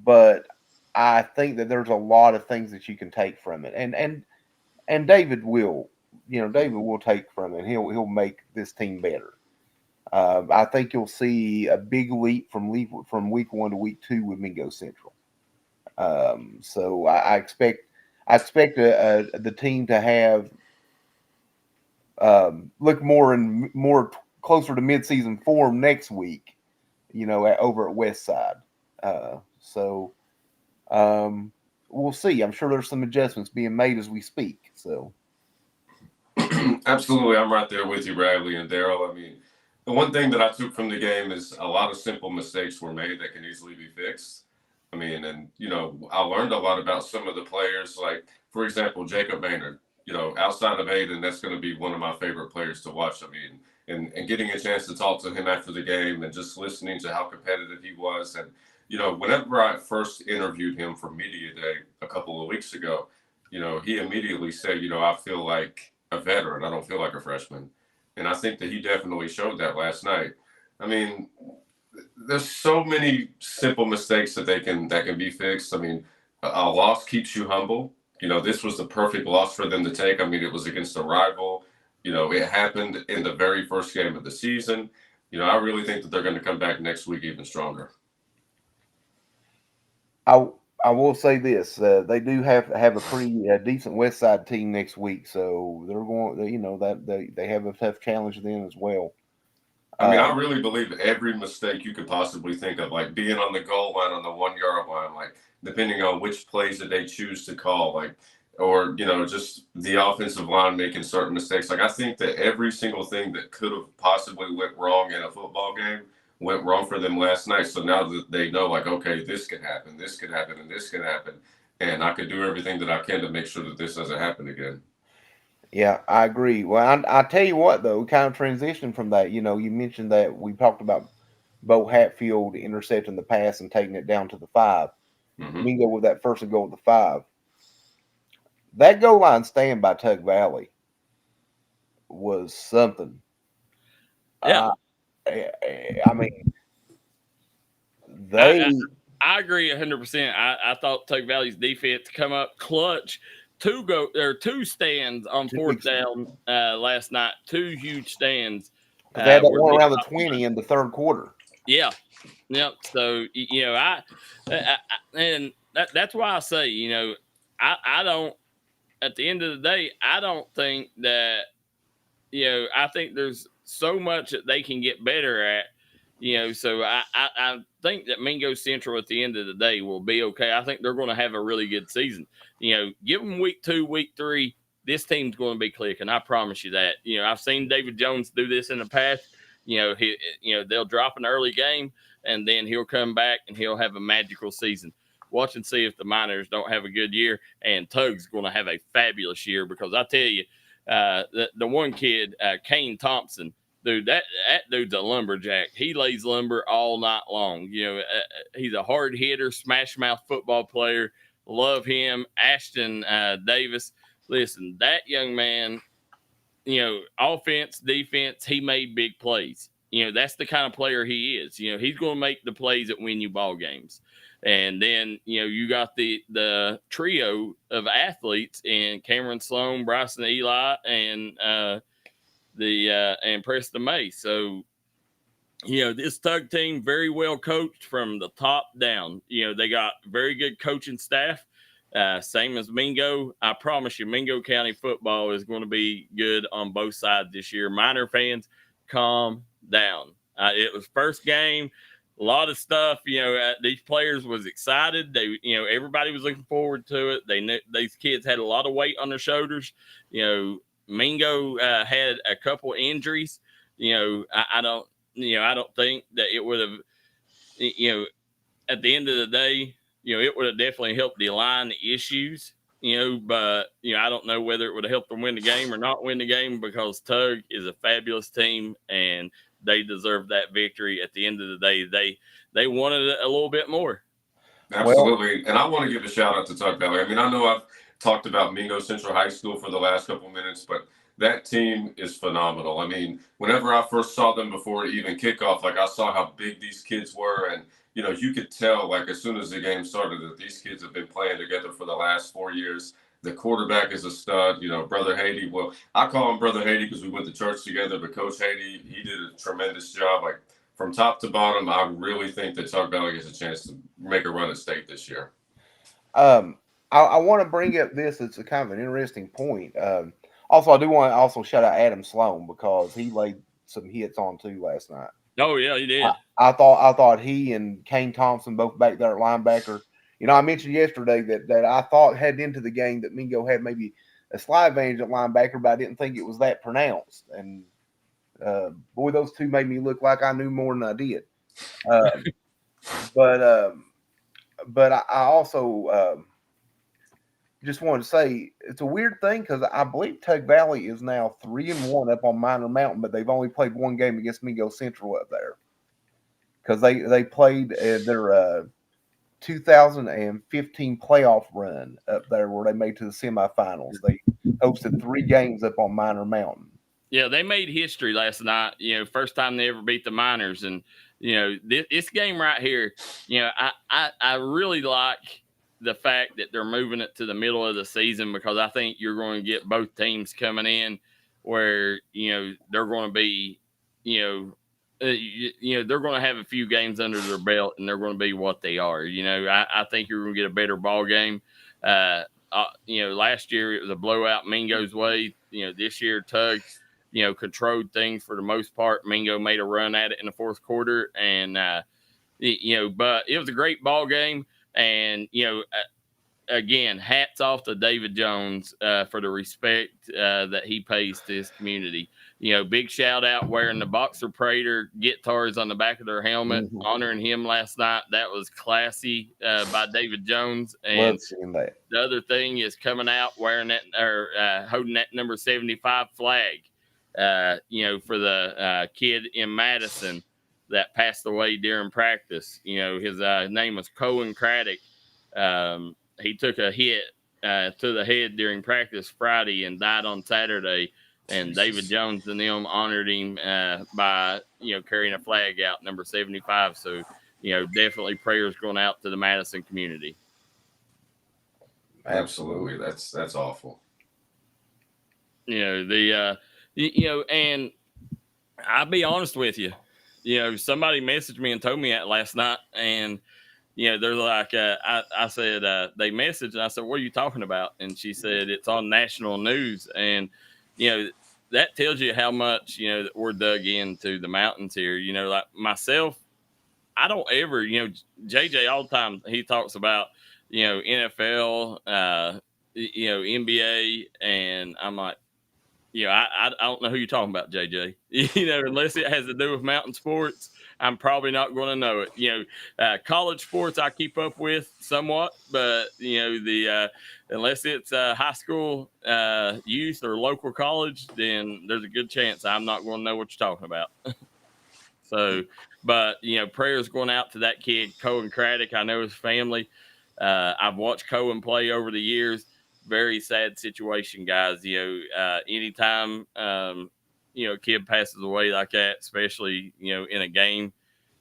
But I think that there's a lot of things that you can take from it, and David will, David will take from it. He'll make this team better. I think you'll see a big leap from week 1 to week 2 with Mingo Central. So I expect the team to have look more closer to midseason form next week. Over at West Side. So we'll see. I'm sure there's some adjustments being made as we speak. So absolutely, I'm right there with you, Bradley and Darryl. I mean, the one thing that I took from the game is a lot of simple mistakes were made that can easily be fixed. I mean, and I learned a lot about some of the players, like, for example, Jacob Maynard. Outside of Aiden, that's going to be one of my favorite players to watch. I mean, and getting a chance to talk to him after the game and just listening to how competitive he was. And, whenever I first interviewed him for Media Day a couple of weeks ago, he immediately said, I feel like a veteran. I don't feel like a freshman. And I think that he definitely showed that last night. I mean, there's so many simple mistakes that can be fixed. I mean, a loss keeps you humble. This was the perfect loss for them to take. I mean, it was against a rival. It happened in the very first game of the season. I really think that they're going to come back next week even stronger. I will say this: they do have a pretty decent West Side team next week, so they're going. That they have a tough challenge then as well. I mean, I really believe every mistake you could possibly think of, like being on the goal line on the 1 yard line, like depending on which plays that they choose to call, like, or, just the offensive line making certain mistakes. Like, I think that every single thing that could have possibly went wrong in a football game went wrong for them last night. So now that they know, like, okay, this could happen, and this could happen, and I could do everything that I can to make sure that this doesn't happen again. Yeah, I agree. Well, I tell you what, though, kind of transitioning from that, you mentioned that we talked about Bo Hatfield intercepting the pass and taking it down to the 5. Mm-hmm. Mingo with that first and goal at the 5. That goal line stand by Tug Valley was something. Yeah. I mean, I agree 100%. I thought Tug Valley's defense come up clutch. Two stands on fourth down last night. 2 huge stands. They had that one around the 20 in the third quarter. Yeah. Yep. So and that's why I say I don't. At the end of the day, I don't think that I think there's so much that they can get better at. So I think that Mingo Central at the end of the day will be okay. I think they're going to have a really good season. Give them week 2, week 3. This team's going to be clicking. I promise you that. I've seen David Jones do this in the past. They'll drop an early game and then he'll come back and he'll have a magical season. Watch and see if the Miners don't have a good year, and Tug's going to have a fabulous year because I tell you, the one kid, Kane Thompson. Dude, that dude's a lumberjack. He lays lumber all night long. He's a hard hitter, smash mouth football player. Love him. Ashton Davis. Listen, that young man, offense, defense, he made big plays. That's the kind of player he is. He's going to make the plays that win you ball games. And then, you got the trio of athletes in Cameron Sloan, Bryson Eli, and and Preston May. So, this Tug team very well coached from the top down. They got very good coaching staff, same as Mingo. I promise you, Mingo County football is going to be good on both sides this year. Miner fans, calm down. It was first game. A lot of stuff, these players was excited. They, everybody was looking forward to it. They knew these kids had a lot of weight on their shoulders. Mingo had a couple injuries. I don't think that it would have, at the end of the day, it would have definitely helped the line issues, but, I don't know whether it would have helped them win the game or not win the game because Tug is a fabulous team and they deserve that victory. At the end of the day, they wanted it a little bit more. Absolutely. And I want to give a shout out to Tug Valley. I mean, I know I've talked about Mingo Central High School for the last couple of minutes, but that team is phenomenal. I mean, whenever I first saw them before even kickoff, like I saw how big these kids were. And, you could tell, like, as soon as the game started that these kids have been playing together for the last 4 years. The quarterback is a stud, Brother Haiti. Well, I call him Brother Haiti because we went to church together, but Coach Haiti, he did a tremendous job. Like, from top to bottom, I really think that Tug Valley has a chance to make a run at state this year. I want to bring up this. It's a kind of an interesting point. Also, I do want to also shout out Adam Sloan because he laid some hits on too last night. Oh yeah, he did. I thought he and Kane Thompson both back there at linebacker. I mentioned yesterday that I thought heading into the game that Mingo had maybe a slight advantage at linebacker, but I didn't think it was that pronounced. And boy, those two made me look like I knew more than I did. But I also just wanted to say it's a weird thing because I believe Tug Valley is now 3-1 up on Minor Mountain, but they've only played one game against Mingo Central up there because they played their 2015 playoff run up there where they made to the semifinals. They hosted 3 games up on Minor Mountain. Yeah, they made history last night. First time they ever beat the Miners, and this game right here. I really like the fact that they're moving it to the middle of the season because I think you're going to get both teams coming in where they're going to be they're going to have a few games under their belt and they're going to be what they are. I think you're going to get a better ball game. Last year it was a blowout Mingo's way. This year Tug, controlled things for the most part. Mingo made a run at it in the fourth quarter, and but it was a great ball game. And again, hats off to David Jones for the respect that he pays to his community. Big shout out wearing the Boxer Prater guitars on the back of their helmet, honoring him last night. That was classy by David Jones. And the other thing is coming out wearing that or holding that number 75 flag, for the kid in Madison that passed away during practice. His name was Cohen Craddock. He took a hit to the head during practice Friday and died on Saturday. And David Jones and them honored him by, carrying a flag out, number 75. So, definitely prayers going out to the Madison community. Absolutely. That's awful. And I'll be honest with you. Somebody messaged me and told me that last night, and they're like, I said, they messaged, and I said, what are you talking about? And she said, it's on national news. And, that tells you how much, that we're dug into the mountains here. Like myself, I don't ever, JJ all the time, he talks about, NFL, NBA, and I'm like, I don't know who you're talking about, JJ. Unless it has to do with mountain sports, I'm probably not going to know it. College sports I keep up with somewhat, but unless it's high school youth or local college, then there's a good chance I'm not going to know what you're talking about. So, but prayers going out to that kid, Cohen Craddock. I know his family. I've watched Cohen play over the years. Very sad situation, guys. Anytime a kid passes away like that, especially in a game,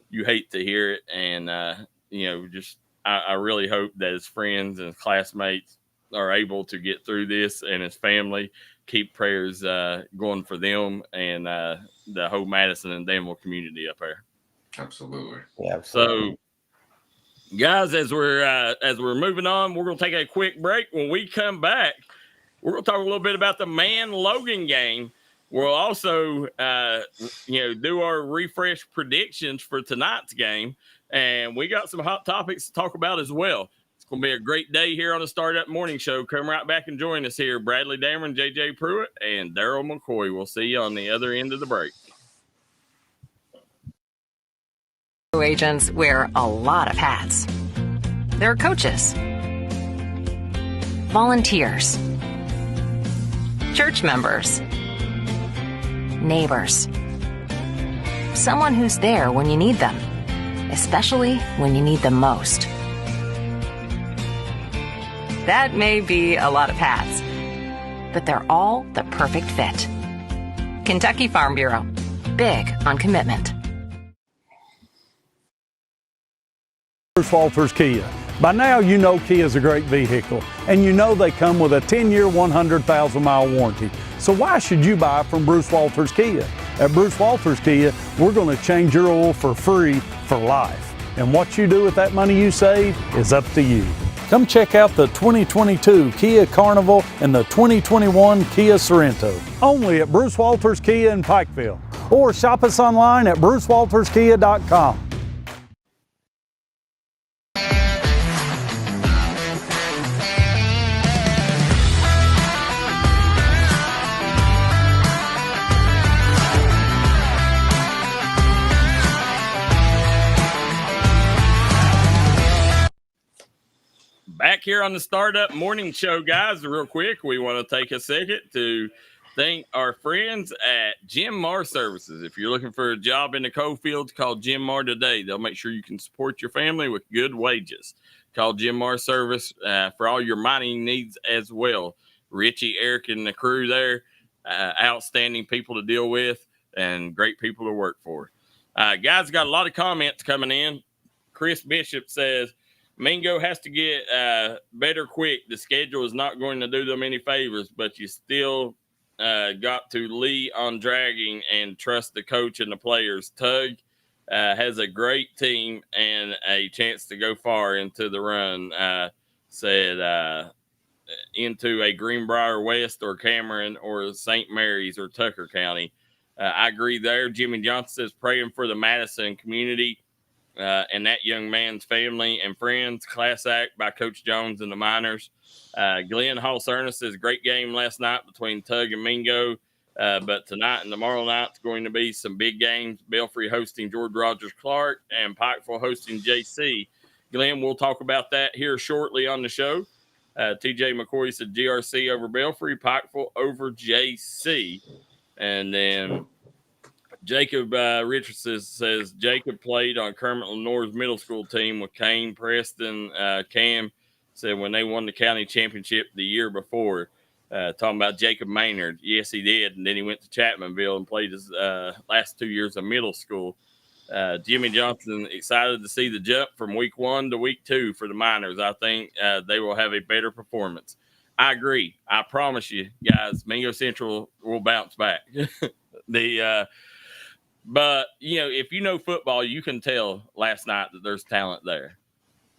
you hate to hear it. And I really hope that his friends and his classmates are able to get through this, and his family keep prayers going for them and the whole Madison and Danville community up there. Absolutely. Yeah, absolutely. So, guys, as we're moving on, we're going to take a quick break. When we come back, we're going to talk a little bit about the Man-Logan game. We'll also, do our refresh predictions for tonight's game, and we got some hot topics to talk about as well. It's going to be a great day here on the Start Up Morning Show. Come right back and join us here. Bradley Dameron, JJ Pruitt, and Darryl McCoy. We'll see you on the other end of the break. Agents wear a lot of hats. They're coaches, volunteers, church members, neighbors, someone who's there when you need them, especially when you need them most. That may be a lot of hats, but they're all the perfect fit. Kentucky Farm Bureau, big on commitment. Bruce Walters Kia. By now, you know Kia is a great vehicle, and you know they come with a 10-year, 100,000-mile warranty. So why should you buy from Bruce Walters Kia? At Bruce Walters Kia, we're going to change your oil for free for life. And what you do with that money you save is up to you. Come check out the 2022 Kia Carnival and the 2021 Kia Sorento. Only at Bruce Walters Kia in Pikeville. Or shop us online at brucewalterskia.com. Back here on the Startup Morning Show, guys, real quick, we want to take a second to thank our friends at Jim Mar Services. If you're looking for a job in the coal fields, call Jim Mar today. They'll make sure you can support your family with good wages. Call Jim Mar Service for all your mining needs as well. Richie, Eric, and the crew there, outstanding people to deal with and great people to work for. Guys, got a lot of comments coming in. Chris Bishop says, Mingo has to get better quick. The schedule is not going to do them any favors, but you still got to lean on dragging and trust the coach and the players. Tug has a great team and a chance to go far into the run, said into a Greenbrier West or Cameron or St. Mary's or Tucker County. I agree there. Jimmy Johnson says praying for the Madison community and that young man's family and friends. Class act by Coach Jones and the Miners. Glenn Hoss Ernest says great game last night between Tug and Mingo. But tonight and tomorrow night's going to be some big games. Belfry hosting George Rogers Clark and Pikeville hosting JC. Glenn, we'll talk about that here shortly on the show. TJ McCoy said GRC over Belfry, Pikeville over JC. And then Jacob Richardson says Jacob played on Kermit Lenore's middle school team with Kane, Preston, Cam. Said when they won the county championship the year before. Talking about Jacob Maynard. Yes, he did. And then he went to Chapmanville and played his last 2 years of middle school. Jimmy Johnson excited to see the jump from week 1 to week 2 for the Miners. I think they will have a better performance. I agree. I promise you, guys, Mingo Central will bounce back. But, you know, if you know football, you can tell last night that there's talent there.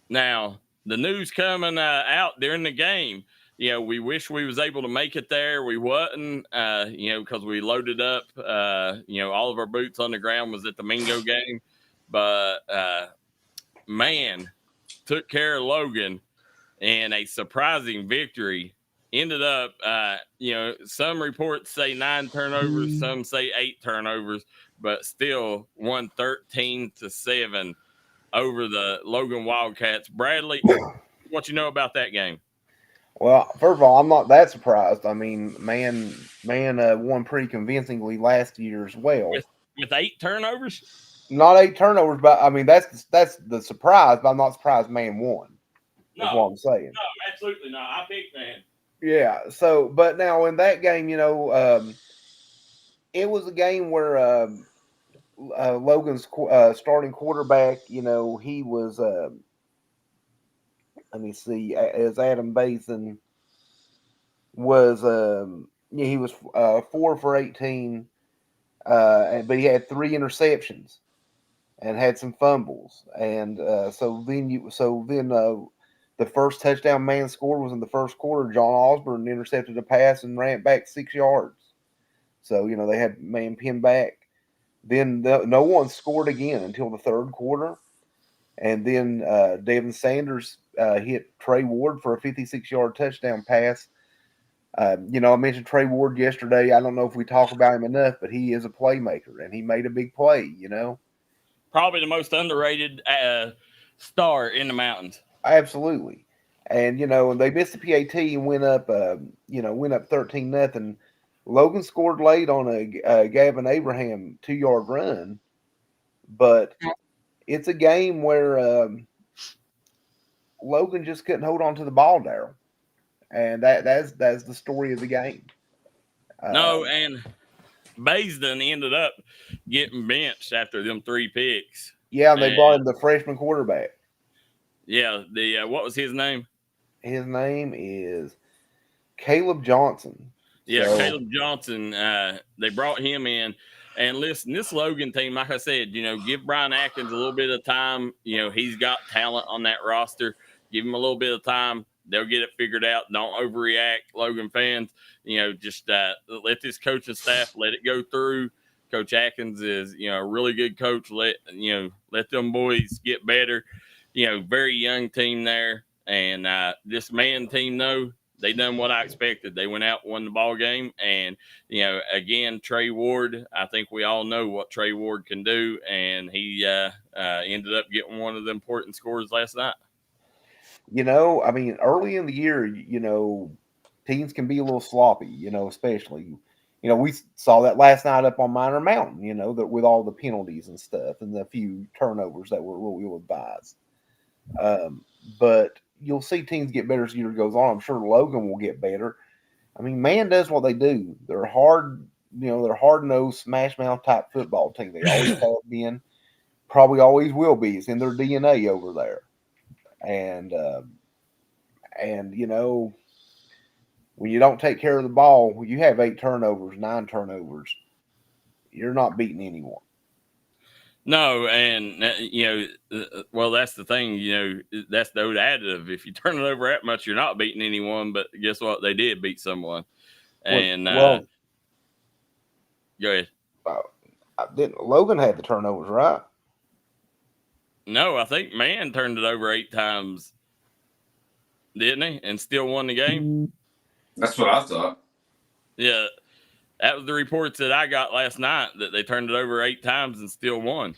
Now, the news coming out during the game, you know, we wish we was able to make it there. We wasn't, you know, because we loaded up, you know, all of our boots on the ground was at the Mingo game. But, man, took care of Logan and a surprising victory. Ended up, you know, some reports say 9 turnovers, some say 8 turnovers, but still won 13-7 over the Logan Wildcats. Bradley, what you know about that game? Well, first of all, I'm not that surprised. I mean, man won pretty convincingly last year as well. With 8 turnovers? Not 8 turnovers, but I mean that's the surprise. But I'm not surprised man won. That's what I'm saying. No, absolutely not. I picked man. Yeah. So, but now in that game, you know, it was a game where Logan's starting quarterback, you know, he was. Let me see. As Adam Basin was, yeah, he was 4 for 18, but he had 3 interceptions and had some fumbles, and so then the first touchdown man scored was in the first quarter. John Osborne intercepted a pass and ran it back 6 yards. So you know they had man pinned back. Then no one scored again until the third quarter. And then Devin Sanders hit Trey Ward for a 56-yard touchdown pass. You know, I mentioned Trey Ward yesterday. I don't know if we talk about him enough, but he is a playmaker, and he made a big play, you know. Probably the most underrated star in the mountains. Absolutely. And, you know, they missed the PAT and went up 13-0. Logan scored late on a Gavin Abraham 2-yard run, but it's a game where Logan just couldn't hold on to the ball, Darryl, and that's the story of the game. No, and Baisden ended up getting benched after them 3 picks. Yeah, and they brought in the freshman quarterback. Yeah, what was his name? His name is Caleb Johnson. Yeah, so, Caleb Johnson. They brought him in. And listen, this Logan team, like I said, you know, give Brian Atkins a little bit of time. You know, he's got talent on that roster. Give him a little bit of time. They'll get it figured out. Don't overreact, Logan fans. You know, just let this coaching staff let it go through. Coach Atkins is, you know, a really good coach. Let them boys get better. You know, very young team there. And this man team, though, they done what I expected. They went out, won the ball game, and you know, again, Trey Ward. I think we all know what Trey Ward can do, and he ended up getting one of the important scores last night. I mean, early in the year, teams can be a little sloppy, especially, we saw that last night up on Minor Mountain, that with all the penalties and stuff and the few turnovers that were really ill-advised. But you'll see teams get better as the year goes on. I'm sure Logan will get better. I mean, man does what they do. They're they're hard-nosed, smash-mouth type football team. They always have been, probably always will be. It's in their DNA over there. And when you don't take care of the ball, when you have 8 turnovers, 9 turnovers, you're not beating anyone. No, and well, that's the thing. That's the old additive. If you turn it over that much, you're not beating anyone. But guess what? They did beat someone. And go ahead. Logan had the turnovers, right? No, I think Man turned it over 8 times, didn't he? And still won the game. That's what I thought. Yeah, that was the reports that I got last night, that they turned it over 8 times and still won.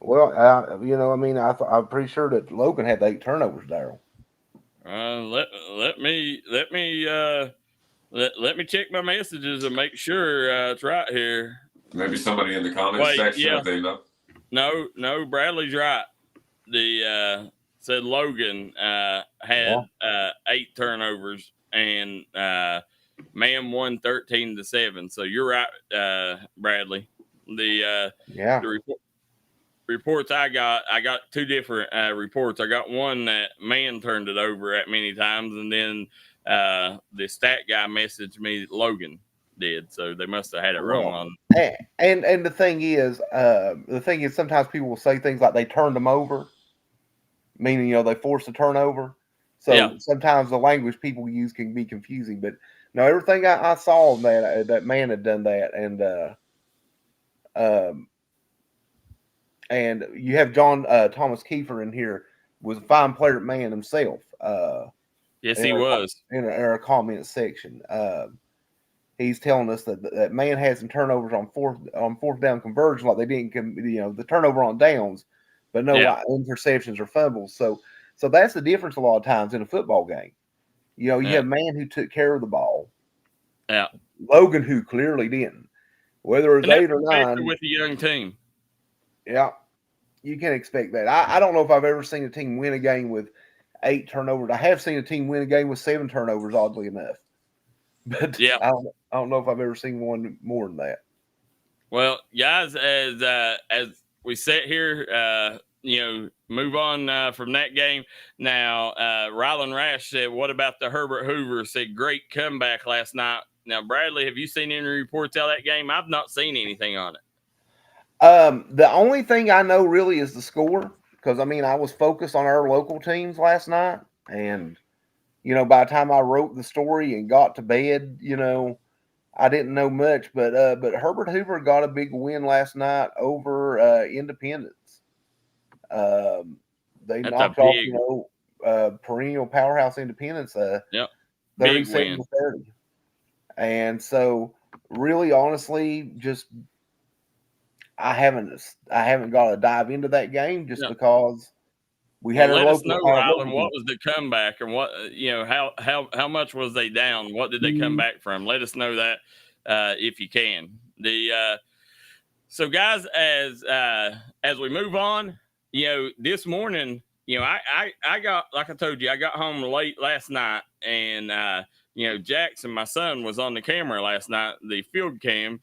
Well, I'm pretty sure that Logan had 8 turnovers, Darryl. Let me check my messages and make sure it's right here. Maybe somebody in the comments section if they know. No, Bradley's right. The said Logan had 8 turnovers and Man won 13-7. So you're right, Bradley. The reports I got 2 different reports. I got one that Man turned it over at many times, and then the stat guy messaged me that Logan did. So they must have had it wrong on. And the thing is, sometimes people will say things like they turned them over, meaning they forced a turnover. So sometimes the language people use can be confusing. But no, everything I saw that Man had done that, and you have John Thomas Kiefer in here, was a fine player at Man himself. Yes, he was in our comment section. He's telling us that Man had some turnovers on fourth down conversion, like they didn't, the turnover on downs, but no interceptions or fumbles. So that's the difference a lot of times in a football game. You have Man who took care of the ball. Yeah. Logan who clearly didn't. Whether it was 8 or 9 with a young team. Yeah, you can expect that. I don't know if I've ever seen a team win a game with 8 turnovers. I have seen a team win a game with 7 turnovers, oddly enough. But I don't know if I've ever seen one more than that. Well, guys, as we sit here, move on from that game. Now, Rylan Rash said, "What about the Herbert Hoover?" Said, "Great comeback last night." Now, Bradley, have you seen any reports out of that game? I've not seen anything on it. The only thing I know really is the score, because I was focused on our local teams last night, and by the time I wrote the story and got to bed, I didn't know much. But Herbert Hoover got a big win last night over Independence. They knocked off perennial powerhouse Independence. 37-30, and so really, honestly, just. I haven't got to dive into that game just because we had let us know, Rylan, what was the comeback, and what how much was they down? What did they come back from? Let us know that if you can. So guys, as we move on, this morning, I got, like I told you, I got home late last night, and Jackson, my son, was on the camera last night, the field cam.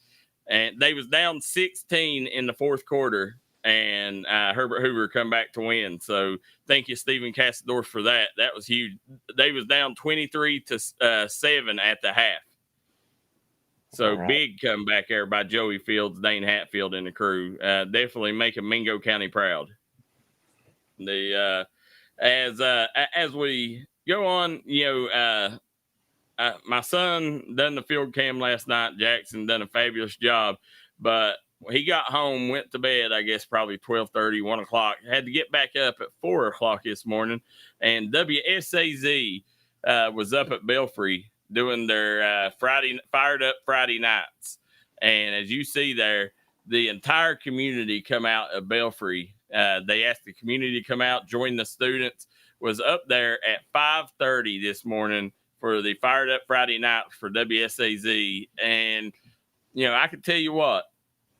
And they was down 16 in the fourth quarter, and Herbert Hoover come back to win. So thank you, Stephen Cassador, for that. That was huge. They was down 23-7 at the half. So big comeback there by Joey Fields, Dane Hatfield, and the crew. Definitely making Mingo County proud. As we go on, my son done the field cam last night. Jackson done a fabulous job, but he got home, went to bed, I guess probably 12:30, 1 o'clock. Had to get back up at 4 o'clock this morning, and WSAZ was up at Belfry doing their Fired Up Friday nights. And as you see there, the entire community come out of Belfry. They asked the community to come out, join the students. was up there at 5:30 this morning for the Fired Up Friday night for WSAZ. And, I can tell you what,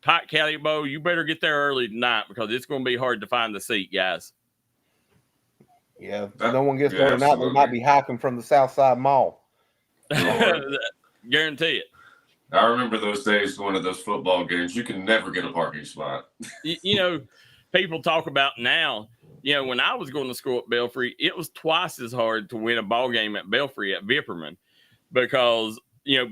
Pike County Bowl, you better get there early tonight because it's going to be hard to find the seat, guys. Yeah, if no one gets there tonight, they might be hiking from the South Side Mall. Guarantee it. I remember those days going to those football games. You can never get a parking spot. People talk about now, when I was going to school at Belfry, it was twice as hard to win a ball game at Belfry at Vipperman because,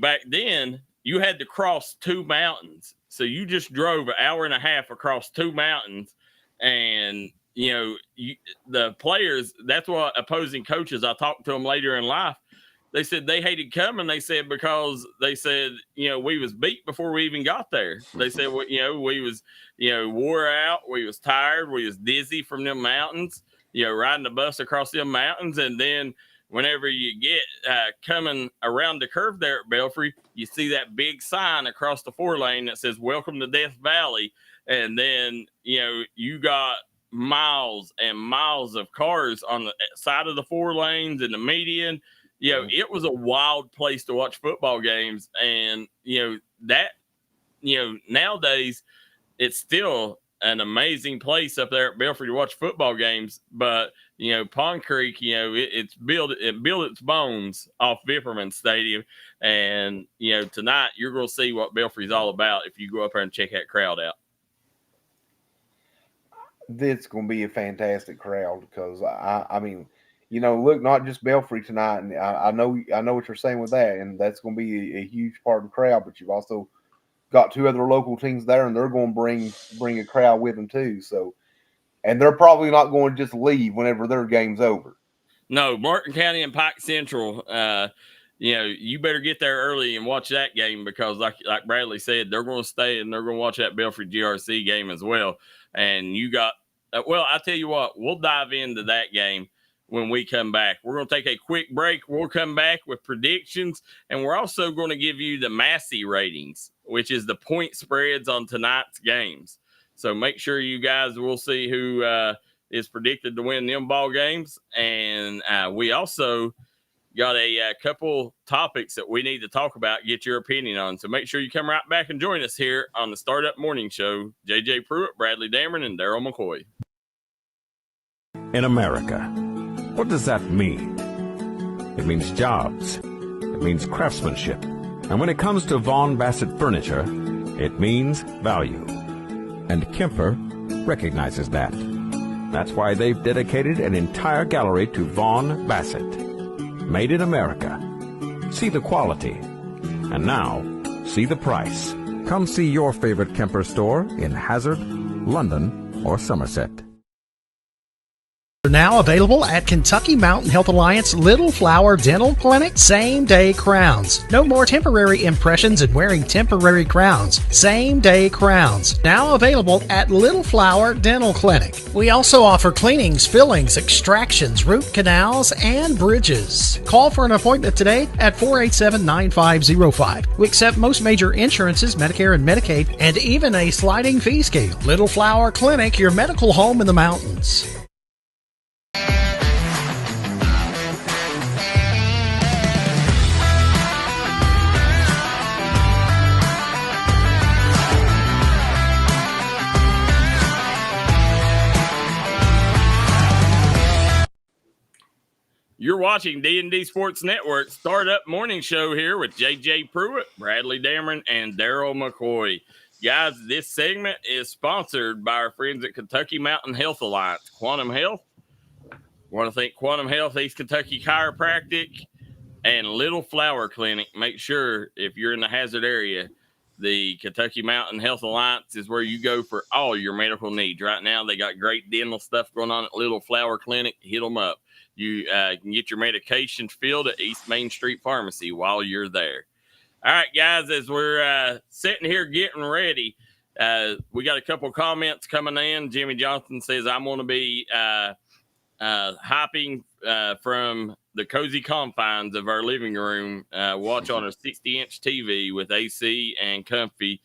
back then you had to cross two mountains. So you just drove an hour and a half across two mountains and, the players, that's what opposing coaches, I talked to them later in life. They said they hated coming. They said because they said, we was beat before we even got there. They said, we was, wore out. We was tired. We was dizzy from them mountains, riding the bus across them mountains. And then whenever you get coming around the curve there at Belfry, you see that big sign across the 4-lane that says, "Welcome to Death Valley." And then, you got miles and miles of cars on the side of the 4 lanes and the median. It was a wild place to watch football games. And, nowadays it's still an amazing place up there at Belfry to watch football games. But, Pond Creek, it built its bones off Vipperman Stadium. And, tonight you're going to see what Belfry's all about if you go up there and check that crowd out. It's going to be a fantastic crowd because I mean, look, not just Belfry tonight, and I know what you're saying with that, and that's going to be a huge part of the crowd. But you've also got 2 other local teams there, and they're going to bring a crowd with them too. So, and they're probably not going to just leave whenever their game's over. No, Martin County and Pike Central. You better get there early and watch that game because, like Bradley said, they're going to stay and they're going to watch that Belfry GRC game as well. And you got, I tell you what, we'll dive into that game when we come back. We're going to take a quick break. We'll come back with predictions, and we're also going to give you the Massey ratings, which is the point spreads on tonight's games. So make sure you guys will see who is predicted to win them ball games. And we also got a couple topics that we need to talk about, get your opinion on. So make sure you come right back and join us here on the Startup Morning Show. JJ Pruitt, Bradley Dameron, and Darryl McCoy. In America, what does that mean? It means jobs. It means craftsmanship. And when it comes to Vaughan Bassett furniture, it means value. And Kemper recognizes that. That's why they've dedicated an entire gallery to Vaughan Bassett. Made in America. See the quality. And now, see the price. Come see your favorite Kemper store in Hazard, London, or Somerset. Now available at Kentucky Mountain Health Alliance Little Flower Dental Clinic. Same-day crowns. No more temporary impressions and wearing temporary crowns. Same-day crowns. Now available at Little Flower Dental Clinic. We also offer cleanings, fillings, extractions, root canals, and bridges. Call for an appointment today at 487-9505. We accept most major insurances, Medicare and Medicaid, and even a sliding fee scale. Little Flower Clinic, your medical home in the mountains. You're watching D&D Sports Network Startup Morning Show here with JJ Pruitt, Bradley Dameron, and Darryl McCoy. Guys, this segment is sponsored by our friends at Kentucky Mountain Health Alliance. Quantum Health. Want to thank Quantum Health, East Kentucky Chiropractic, and Little Flower Clinic. Make sure if you're in the Hazard area, the Kentucky Mountain Health Alliance is where you go for all your medical needs. Right now, they got great dental stuff going on at Little Flower Clinic. Hit them up. You can get your medications filled at East Main Street Pharmacy while you're there. All right, guys, as we're sitting here getting ready, we got a couple comments coming in. Jimmy Johnson says, I'm going to be hopping from the cozy confines of our living room, watch on a 60-inch TV with AC and comfy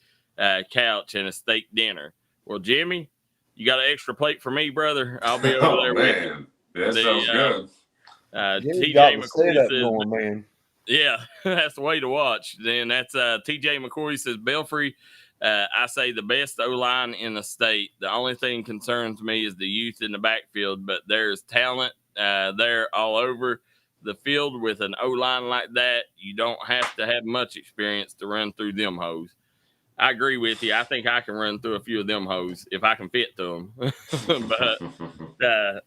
couch and a steak dinner. Well, Jimmy, you got an extra plate for me, brother? I'll be over there with you. That sounds good. Jimmy TJ got the McCoy setup says, going, man. yeah, that's the way to watch. Then that's TJ McCoy says, Belfry, I say the best O-line in the state. The only thing concerns me is the youth in the backfield, but there's talent there all over the field. With an O-line like that, you don't have to have much experience to run through them hoes. I agree with you. I think I can run through a few of them hoes if I can fit to them. But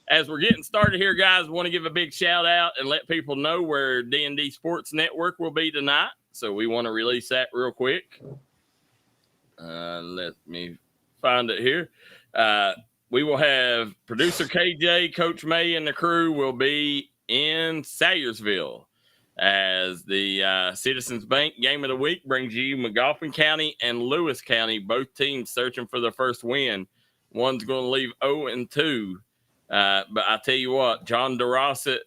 as we're getting started here, guys, want to give a big shout out and let people know where D&D Sports Network will be tonight. So we want to release that real quick. Let me find it here. We will have producer KJ, Coach May, and the crew will be in Salyersville as the Citizens Bank Game of the Week brings you McGoffin County and Lewis County, both teams searching for their first win. One's going to leave 0-2. But I tell you what, John DeRossett,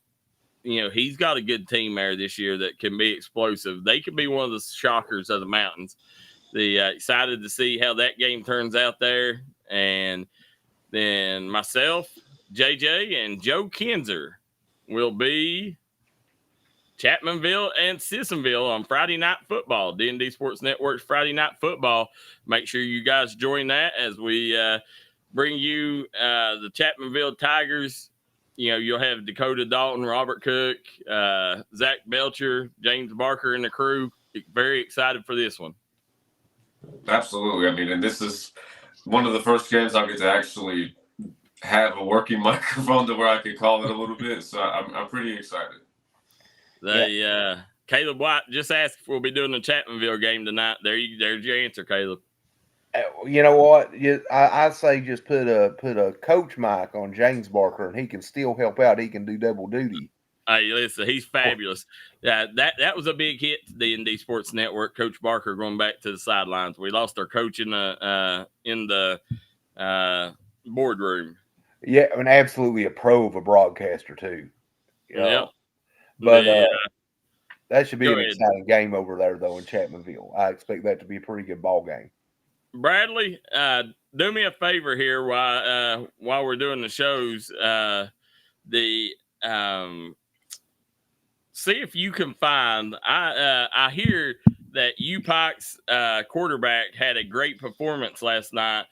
he's got a good team there this year that can be explosive. They could be one of the shockers of the mountains. Excited to see how that game turns out there. And then myself, JJ, and Joe Kinzer will be Chapmanville and Sissonville on Friday Night Football. D&D Sports Network's Friday Night Football. Make sure you guys join that as we bring you the Chapmanville Tigers. You'll have Dakota Dalton, Robert Cook, Zach Belcher, James Barker, and the crew. Very excited for this one. Absolutely. I mean, and this is one of the first games I'll get to actually have a working microphone to where I can call it a little bit. So I'm pretty excited. Caleb White just asked if we'll be doing the Chapmanville game tonight. There's your answer, Caleb. You know what? I say just put a coach mic on James Barker, and he can still help out. He can do double duty. Hey, listen, he's fabulous. That was a big hit to D&D Sports Network. Coach Barker going back to the sidelines. We lost our coach in the boardroom. Yeah, and absolutely a pro of a broadcaster too. Yeah. But that should be an exciting game over there, though, in Chapmanville. I expect that to be a pretty good ball game. Bradley, do me a favor here while we're doing the shows. See if you can find. I hear that UPike's quarterback had a great performance last night.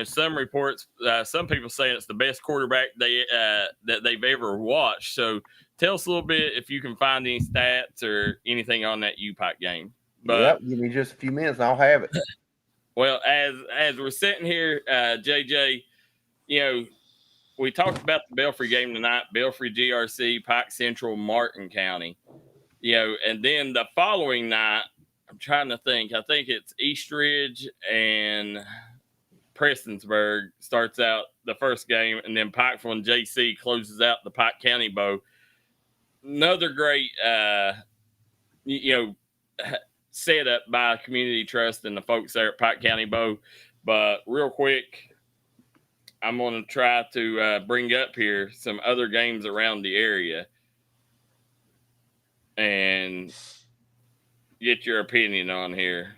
Some reports, some people say it's the best quarterback that they've ever watched. So tell us a little bit if you can find any stats or anything on that UPike game. But give me just a few minutes and I'll have it. Well, as we're sitting here, JJ, we talked about the Belfry game tonight, Belfry GRC, Pike Central, Martin County, and then the following night, I'm trying to think, I think it's Eastridge and Prestonsburg starts out the first game, and then Pikeville and JC closes out the Pike County Bow. Another great, set up by Community Trust and the folks there at Pike County Bow. But real quick, I'm going to try to bring up here some other games around the area and get your opinion on here.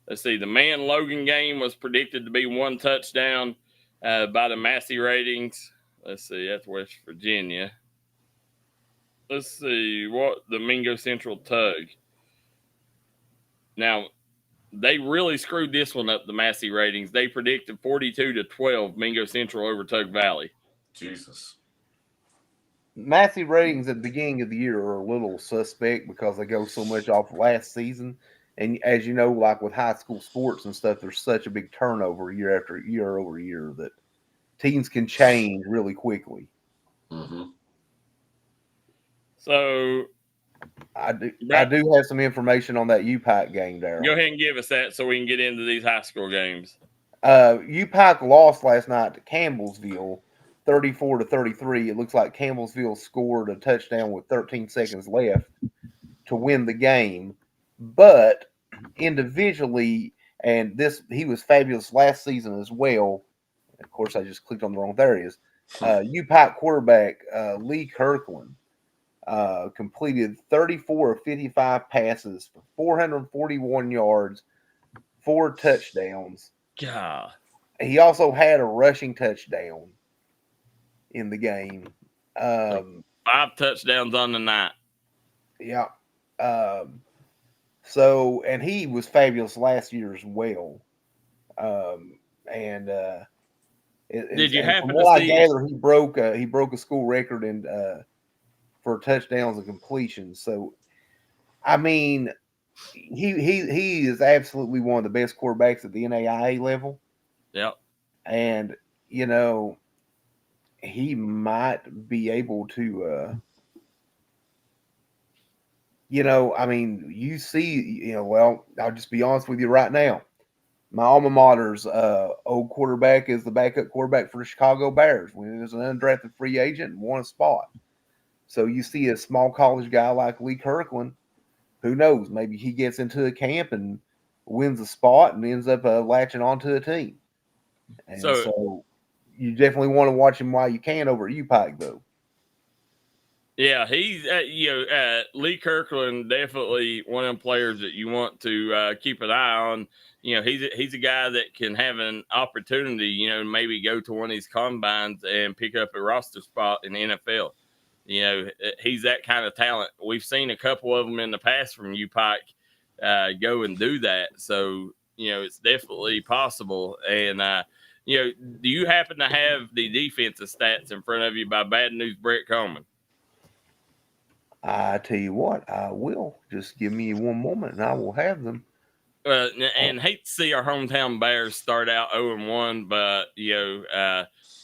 Let's see. The Man-Logan game was predicted to be 1 touchdown by the Massey ratings. Let's see. That's West Virginia. Let's see what the Mingo Central Tug. Now, they really screwed this one up, the Massey ratings. They predicted 42-12 Mingo Central over Tug Valley. Jesus. Massey ratings at the beginning of the year are a little suspect because they go so much off last season. And as you know, like with high school sports and stuff, there's such a big turnover year after year over year that teams can change really quickly. Mm-hmm. So I do have some information on that UPike game, Darryl. Go ahead and give us that so we can get into these high school games. UPike lost last night to Campbellsville, 34-33. It looks like Campbellsville scored a touchdown with 13 seconds left to win the game. But individually, and he was fabulous last season as well. Of course, I just clicked on the wrong. There it is. UPike quarterback Lee Kirkland completed 34 of 55 passes for 441 yards, 4 touchdowns. God. He also had a rushing touchdown in the game. 5 touchdowns on the night. Yeah. So, and he was fabulous last year as well. Did you happen from to what I see? gather, he broke a school record for touchdowns and completions. So, I mean, he is absolutely one of the best quarterbacks at the NAIA level. Yep. And he might be able to. I mean, you see, well, I'll just be honest with you right now. My alma mater's old quarterback is the backup quarterback for the Chicago Bears when he was an undrafted free agent and won a spot. So you see a small college guy like Lee Kirkland, who knows? Maybe he gets into a camp and wins a spot and ends up latching onto a team. And so you definitely want to watch him while you can over at UPike, though. Yeah, he's Lee Kirkland, definitely one of them players that you want to keep an eye on. He's a guy that can have an opportunity, maybe go to one of these combines and pick up a roster spot in the NFL. He's that kind of talent. We've seen a couple of them in the past from UPike go and do that. So, it's definitely possible. And, do you happen to have the defensive stats in front of you by Bad News Brett Coleman? I tell you what, I will. Just give me one moment and I will have them. And hate to see our hometown Bears start out 0-1, but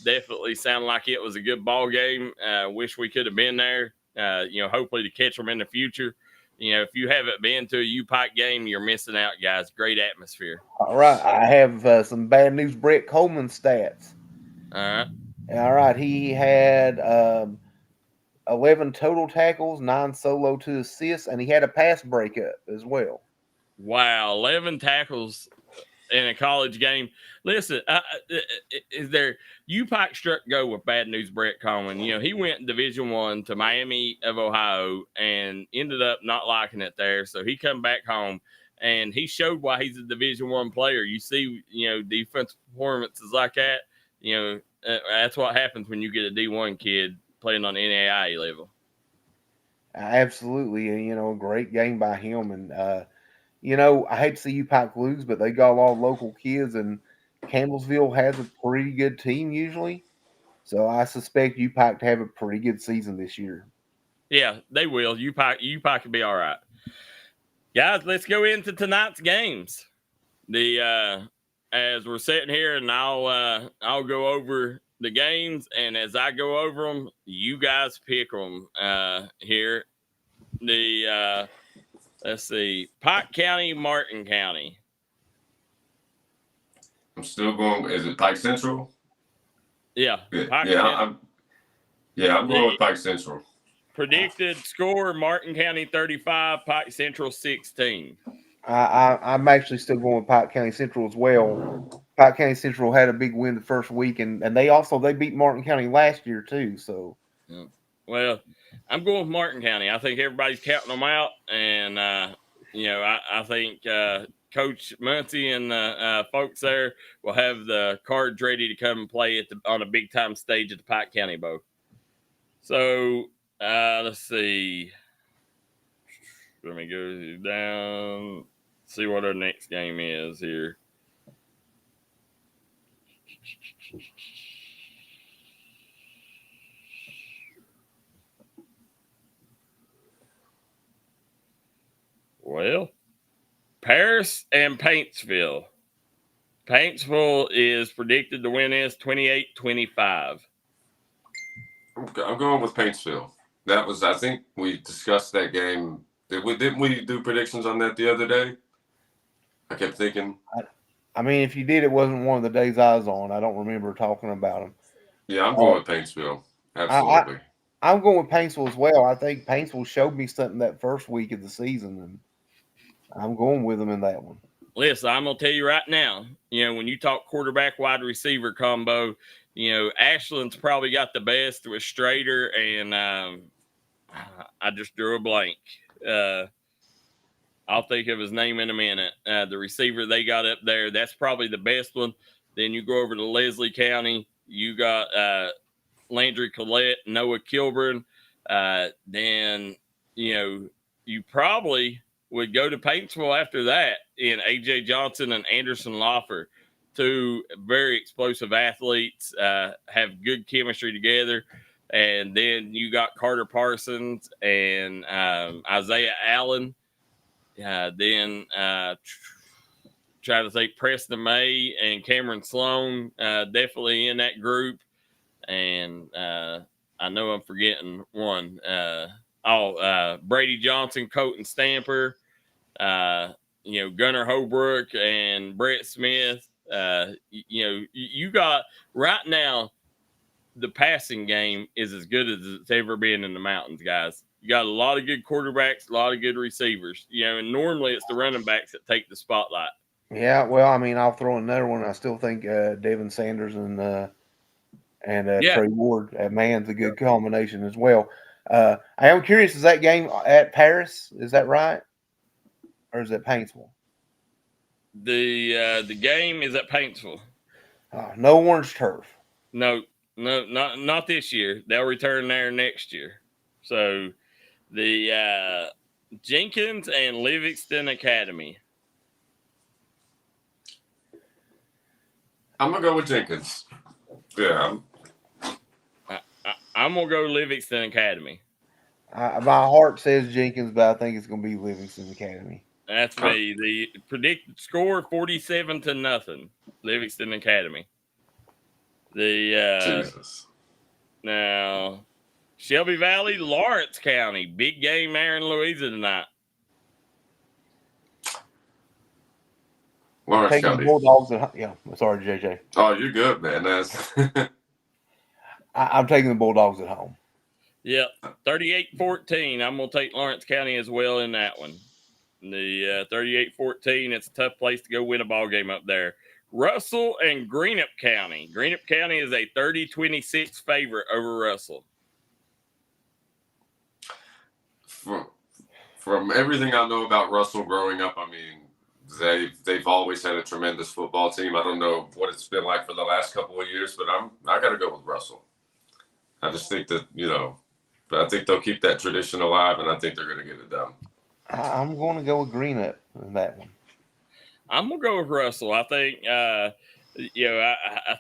definitely sounded like it was a good ball game. Wish we could have been there. Hopefully to catch them in the future. If you haven't been to a UPike game, you're missing out, guys. Great atmosphere. All right, I have some Bad News Brett Coleman stats. All right, he had 11 total tackles, 9 solo to assists, and he had a pass breakup as well. Wow, 11 tackles in a college game. Listen, is there UPike struck go with Bad News Brett Coleman? He went Division I to Miami of Ohio and ended up not liking it there. So he come back home and he showed why he's a Division I player. You see, defensive performances like that. That's what happens when you get a D1 kid playing on the NAIA level. Absolutely. A great game by him. And, I hate to see UPike lose, but they got a lot of local kids, and Campbellsville has a pretty good team usually. So I suspect UPike to have a pretty good season this year. Yeah, they will. UPike will be all right. Guys, let's go into tonight's games. As we're sitting here, and I'll go over the games, and as I go over them, you guys pick them here. Let's see, Pike County, Martin County. I'm still going. Is it Pike Central? Yeah. I'm going with Pike Central. Predicted score: Martin County 35, Pike Central 16. I'm actually still going with Pike County Central as well. Pike County Central had a big win the first week, and they beat Martin County last year too. So, well, I'm going with Martin County. I think everybody's counting them out, and I think Coach Muncie and folks there will have the cards ready to come and play on a big time stage at the Pike County Bowl. So let's see. Let me go down. See what our next game is here. Well, Paris and Paintsville. Paintsville is predicted to win this 28-25. I'm going with Paintsville. That was, I think we discussed that game. Didn't we do predictions on that the other day? I kept thinking. I mean, if you did, it wasn't one of the days I was on. I don't remember talking about them. Yeah, I'm going with Paintsville. Absolutely. I'm going with Paintsville as well. I think Paintsville showed me something that first week of the season, and I'm going with them in that one. Listen, I'm going to tell you right now, when you talk quarterback wide receiver combo, Ashland's probably got the best with Strader, and I just drew a blank. I'll think of his name in a minute. The receiver they got up there, that's probably the best one. Then you go over to Leslie County. You got Landry Collette, Noah Kilburn. Then, you probably would go to Paintsville after that in A.J. Johnson and Anderson Loffer. Two very explosive athletes, have good chemistry together. And then you got Carter Parsons and Isaiah Allen. Then try to think Preston May and Cameron Sloan, definitely in that group. And I know I'm forgetting one. Brady Johnson, Colton Stamper, Gunnar Holbrook and Brett Smith. You got right now, the passing game is as good as it's ever been in the mountains, guys. You got a lot of good quarterbacks, a lot of good receivers, and normally it's the running backs that take the spotlight. Yeah, well, I mean, I'll throw another one. I still think Devin Sanders and Trey Ward at man's a good combination as well. I am curious, is that game at Paris? Is that right? Or is it Paintsville? The game is at Paintsville. No orange turf. No, not this year. They'll return there next year. So the Jenkins and Livingston Academy. I'm gonna go with Jenkins. Yeah, I'm gonna go Livingston Academy. My heart says Jenkins, but I think it's gonna be Livingston Academy. That's me. The predicted score 47-0, Livingston Academy. Jesus. Now Shelby Valley, Lawrence County, big game there in Louisa tonight. Lawrence Taking County. the Bulldogs sorry, JJ. Oh, you're good, man. That's I'm taking the Bulldogs at home. Yep, 38-14. I'm going to take Lawrence County as well in that one. The 38-14, it's a tough place to go win a ball game up there. Russell and Greenup County. Greenup County is a 30-26 favorite over Russell. From everything I know about Russell growing up, I mean, they've always had a tremendous football team. I don't know what it's been like for the last couple of years, but I got to go with Russell. I just think that, I think they'll keep that tradition alive, and I think they're going to get it done. I'm going to go with Greenup in that one. I'm going to go with Russell. I think, I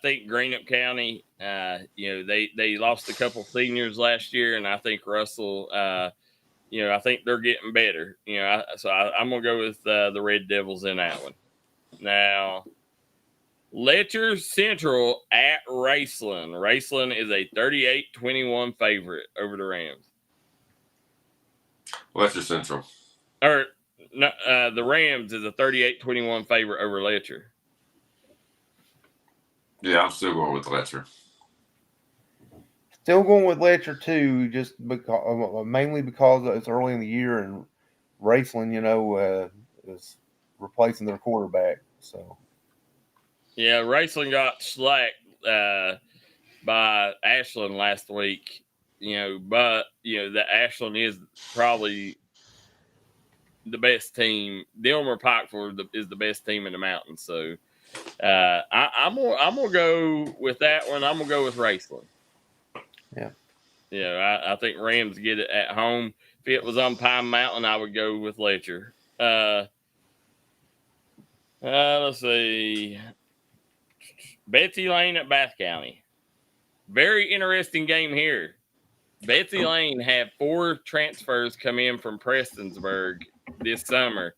think Greenup County, they lost a couple seniors last year, and I think Russell, I think they're getting better. I'm going to go with the Red Devils in that one. Now, Letcher Central at Raceland. Raceland is a 38-21 favorite over the Rams. Letcher Central. Or no, the Rams is a 38-21 favorite over Letcher. Yeah, I'm still going with Letcher. Still going with Letcher too, just mainly because it's early in the year and Raceland, is replacing their quarterback. So, yeah, Raceland got slacked by Ashland last week. But the Ashland is probably the best team. Dilmer Pikeford is the best team in the mountains. So, I'm gonna go with that one. I'm gonna go with Raceland. Yeah, I think Rams get it at home. If it was on Pine Mountain, I would go with Letcher. Let's see. Betsy Lane at Bath County. Very interesting game here. Betsy Lane had 4 transfers come in from Prestonsburg this summer.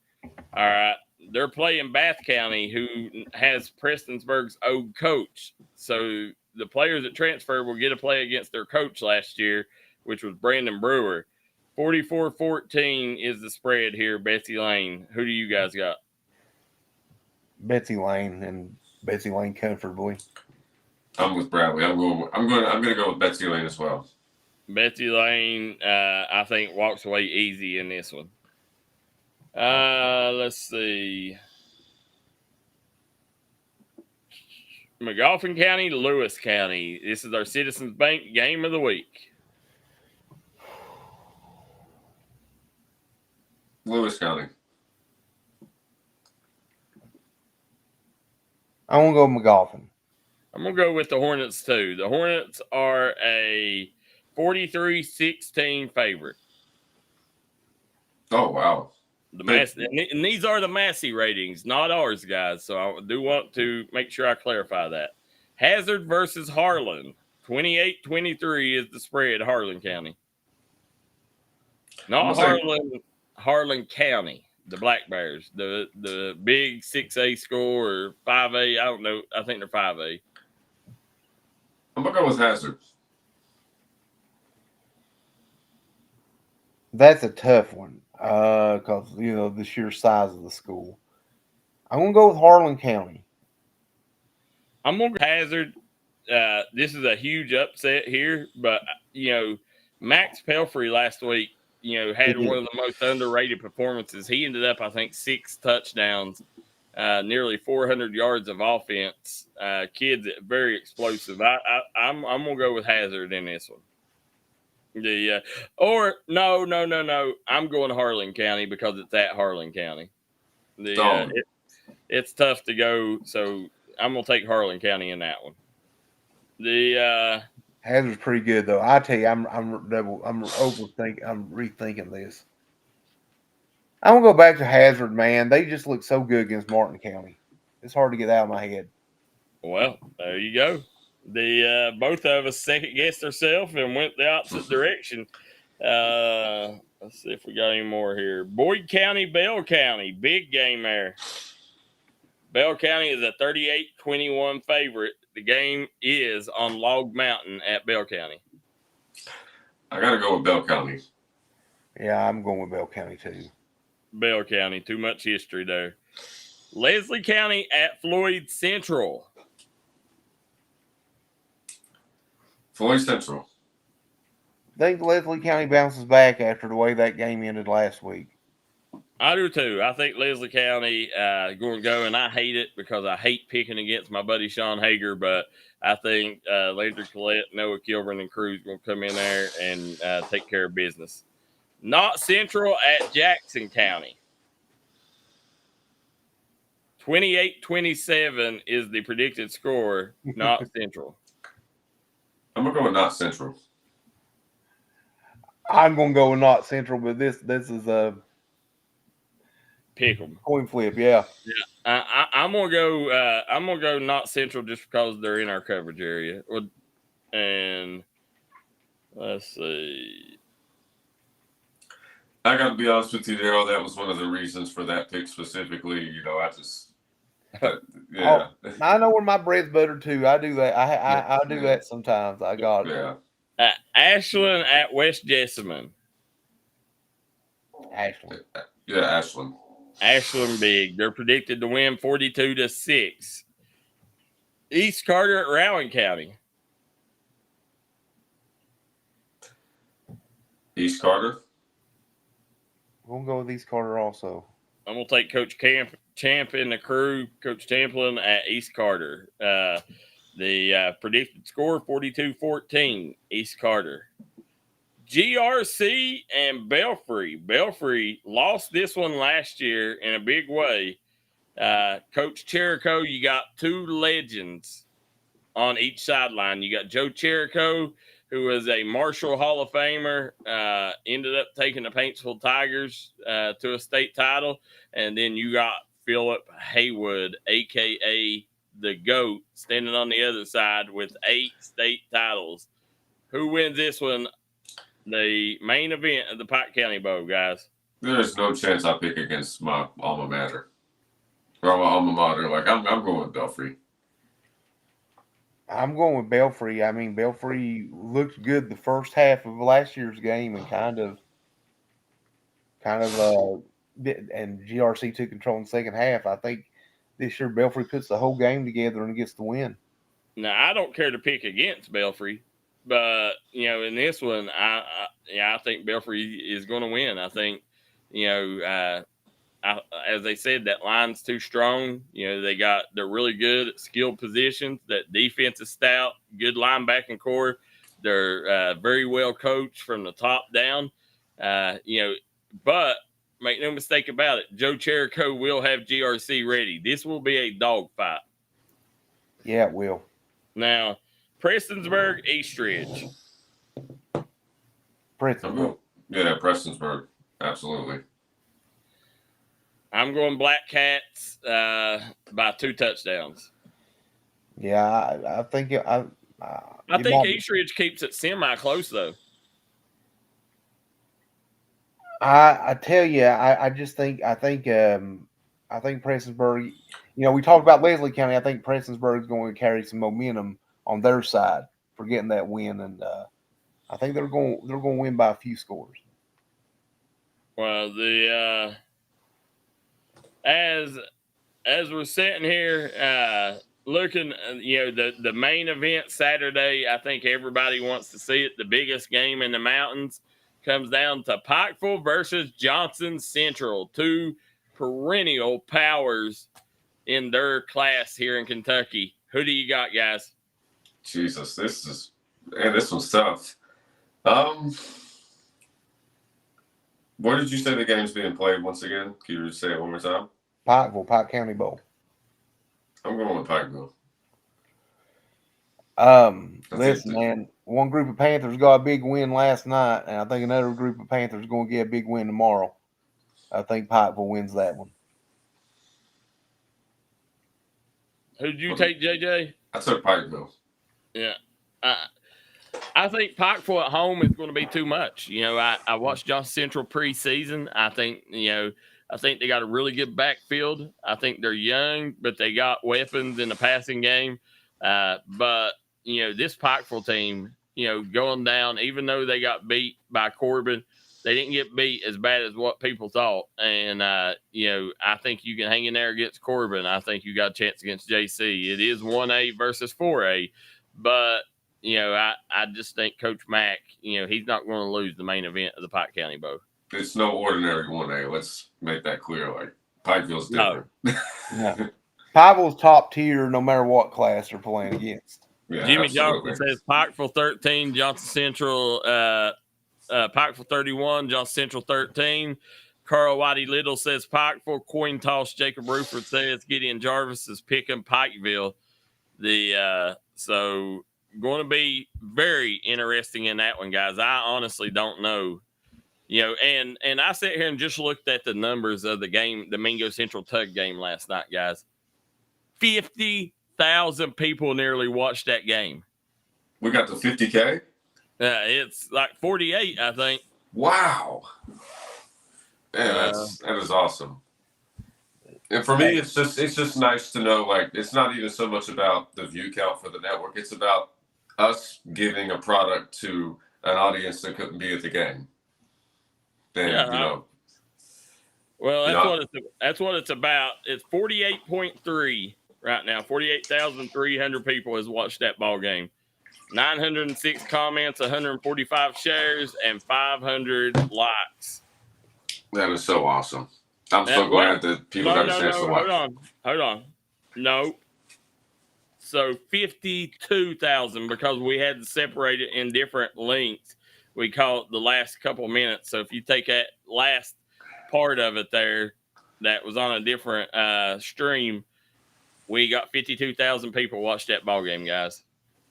All right. They're playing Bath County, who has Prestonsburg's old coach. So the players that transfer will get to play against their coach last year, which was Brandon Brewer. 44-14 is the spread here, Betsy Lane. Who do you guys got? Betsy Lane and Betsy Lane comfortably. I'm with Bradley. I'm going to go with Betsy Lane as well. Betsy Lane, I think, walks away easy in this one. Let's see. McGoffin County, Lewis County. This is our Citizens Bank game of the week. Lewis County. I want to go McGoffin. I'm going to go with the Hornets, too. The Hornets are a 43-16 favorite. Oh, wow. And these are the Massey ratings, not ours, guys. So I do want to make sure I clarify that. Hazard versus Harlan. 28-23 is the spread, Harlan County. Not Harlan County, the Black Bears. The big 6A score or 5A. I don't know. I think they're 5A. I'm going to go with Hazard. That's a tough one because, the sheer size of the school. I'm going to go with Harlan County. I'm going to go Hazard. This is a huge upset here, but, Max Pelfrey last week, had one of the most underrated performances. He ended up, I think, 6 touchdowns, nearly 400 yards of offense. Kids very explosive. I'm going to go with Hazard in this one. No. I'm going to Harlan County because it's at Harlan County. It's tough to go, so I'm going to take Harlan County in that one. Hazard's pretty good though. I tell you, I'm rethinking this. I'm gonna go back to Hazard, man. They just look so good against Martin County. It's hard to get out of my head. Well, there you go. Both of us second guessed ourselves and went the opposite direction. Let's see if we got any more here. Boyd County, Bell County, big game there. Bell County is a 38-21 favorite. The game is on Log Mountain at Bell County. I got to go with Bell County. Yeah, I'm going with Bell County too. Bell County, too much history there. Leslie County at Floyd Central. Floyd Central. I think Leslie County bounces back after the way that game ended last week. I do too. I think Leslie County going to go, and I hate it because I hate picking against my buddy Sean Hager, but I think Landry Collette, Noah Kilburn, and Cruz going to come in there and take care of business. Not Central at Jackson County. 28-27 is the predicted score, not Central. I'm going to go with not Central. I'm going to go with not Central, but this is a pick 'em. Coin flip, yeah. I'm gonna go. I'm gonna go not Central just because they're in our coverage area. And let's see. I got to be honest with you, Darryl. That was one of the reasons for that pick specifically. I just, yeah. Oh, I know where my bread's buttered too. I do that. I do that sometimes. I got it. Yeah. Ashland at West Jessamine. Ashland. Yeah, Ashland. Ashland big. They're predicted to win 42-6. East Carter at Rowan County. East Carter. We'll go with East Carter also. I'm going to take Coach Champ and the crew, Coach Tamplin at East Carter. The predicted score, 42-14, East Carter. GRC and Belfry. Belfry lost this one last year in a big way. Coach Cherico, you got 2 legends on each sideline. You got Joe Cherico, who was a Marshall Hall of Famer, ended up taking the Paintsville Tigers to a state title. And then you got Philip Haywood, a.k.a. the GOAT, standing on the other side with 8 state titles. Who wins this one? The main event of the Pike County Bowl, guys. There's no chance I pick against my alma mater. Or my alma mater. Like, I'm going with Belfry. I'm going with Belfry. I mean, Belfry looked good the first half of last year's game and kind of and GRC took control in the second half. I think this year Belfry puts the whole game together and gets the win. Now, I don't care to pick against Belfry, but, in this one, I think Belfry is going to win. I think, as they said, that line's too strong. They're really good at skilled positions. That defense is stout, good linebacking core. They're very well coached from the top down. But make no mistake about it, Joe Cherico will have GRC ready. This will be a dogfight. Yeah, it will. Now, Prestonsburg, Eastridge. Prestonsburg. Yeah, Prestonsburg. Absolutely. I'm going Black Cats by 2 touchdowns. Yeah, I think I think Eastridge keeps it semi-close, though. I tell you, I think Prestonsburg. We talked about Leslie County. I think Prestonsburg is going to carry some momentum on their side for getting that win, and I think they're going to win by a few scores. Well, as we're sitting here looking, the main event Saturday, I think everybody wants to see it. The biggest game in the mountains comes down to Pikeville versus Johnson Central, 2 perennial powers in their class here in Kentucky. Who do you got, guys? Jesus, this one's tough. Where did you say the game's being played once again? Can you just say it one more time? Pikeville, Pike County Bowl. I'm going with Pikeville. Listen, man, one group of Panthers got a big win last night, and I think another group of Panthers is going to get a big win tomorrow. I think Pikeville wins that one. Who did you take, JJ? I took Pikeville. Yeah. I think Pikeville at home is going to be too much. I watched Johnson Central preseason. I think they got a really good backfield. I think they're young, but they got weapons in the passing game. But this Pikeville team, going down, even though they got beat by Corbin, they didn't get beat as bad as what people thought. And, I think you can hang in there against Corbin. I think you got a chance against JC. It is 1A versus 4A. But, I just think Coach Mack, he's not going to lose the main event of the Pike County Bowl. It's no ordinary 1A. Let's make that clear. Like, Pikeville's different. No. Pikeville's top tier no matter what class they're playing against. Yeah, Jimmy absolutely. Johnson says Pikeville 13, Johnson Central, Pikeville 31, Johnson Central 13. Carl Whitey Little says Pikeville. Coin toss. Jacob Ruford says Gideon Jarvis is picking Pikeville. So going to be very interesting in that one, guys. I honestly don't know. And I sat here and just looked at the numbers of the game, the Mingo Central Tug game last night, guys. 50,000 people nearly watched that game. We got the 50K? It's like 48, I think. Wow. Yeah, that is awesome. And for me, it's just nice to know, like, it's not even so much about the view count for the network. It's about us giving a product to an audience that couldn't be at the game. Then, Well, that's what it's about. It's 48.3 right now. 48,300 people has watched that ball game. 906 comments, 145 shares, and 500 likes. That is so awesome. I'm so glad that people got a chance to watch. Hold on. No. So 52,000 because we had to separate it in different lengths. We call it the last couple minutes. So if you take that last part of it there that was on a different stream, we got 52,000 people watched that ball game, guys.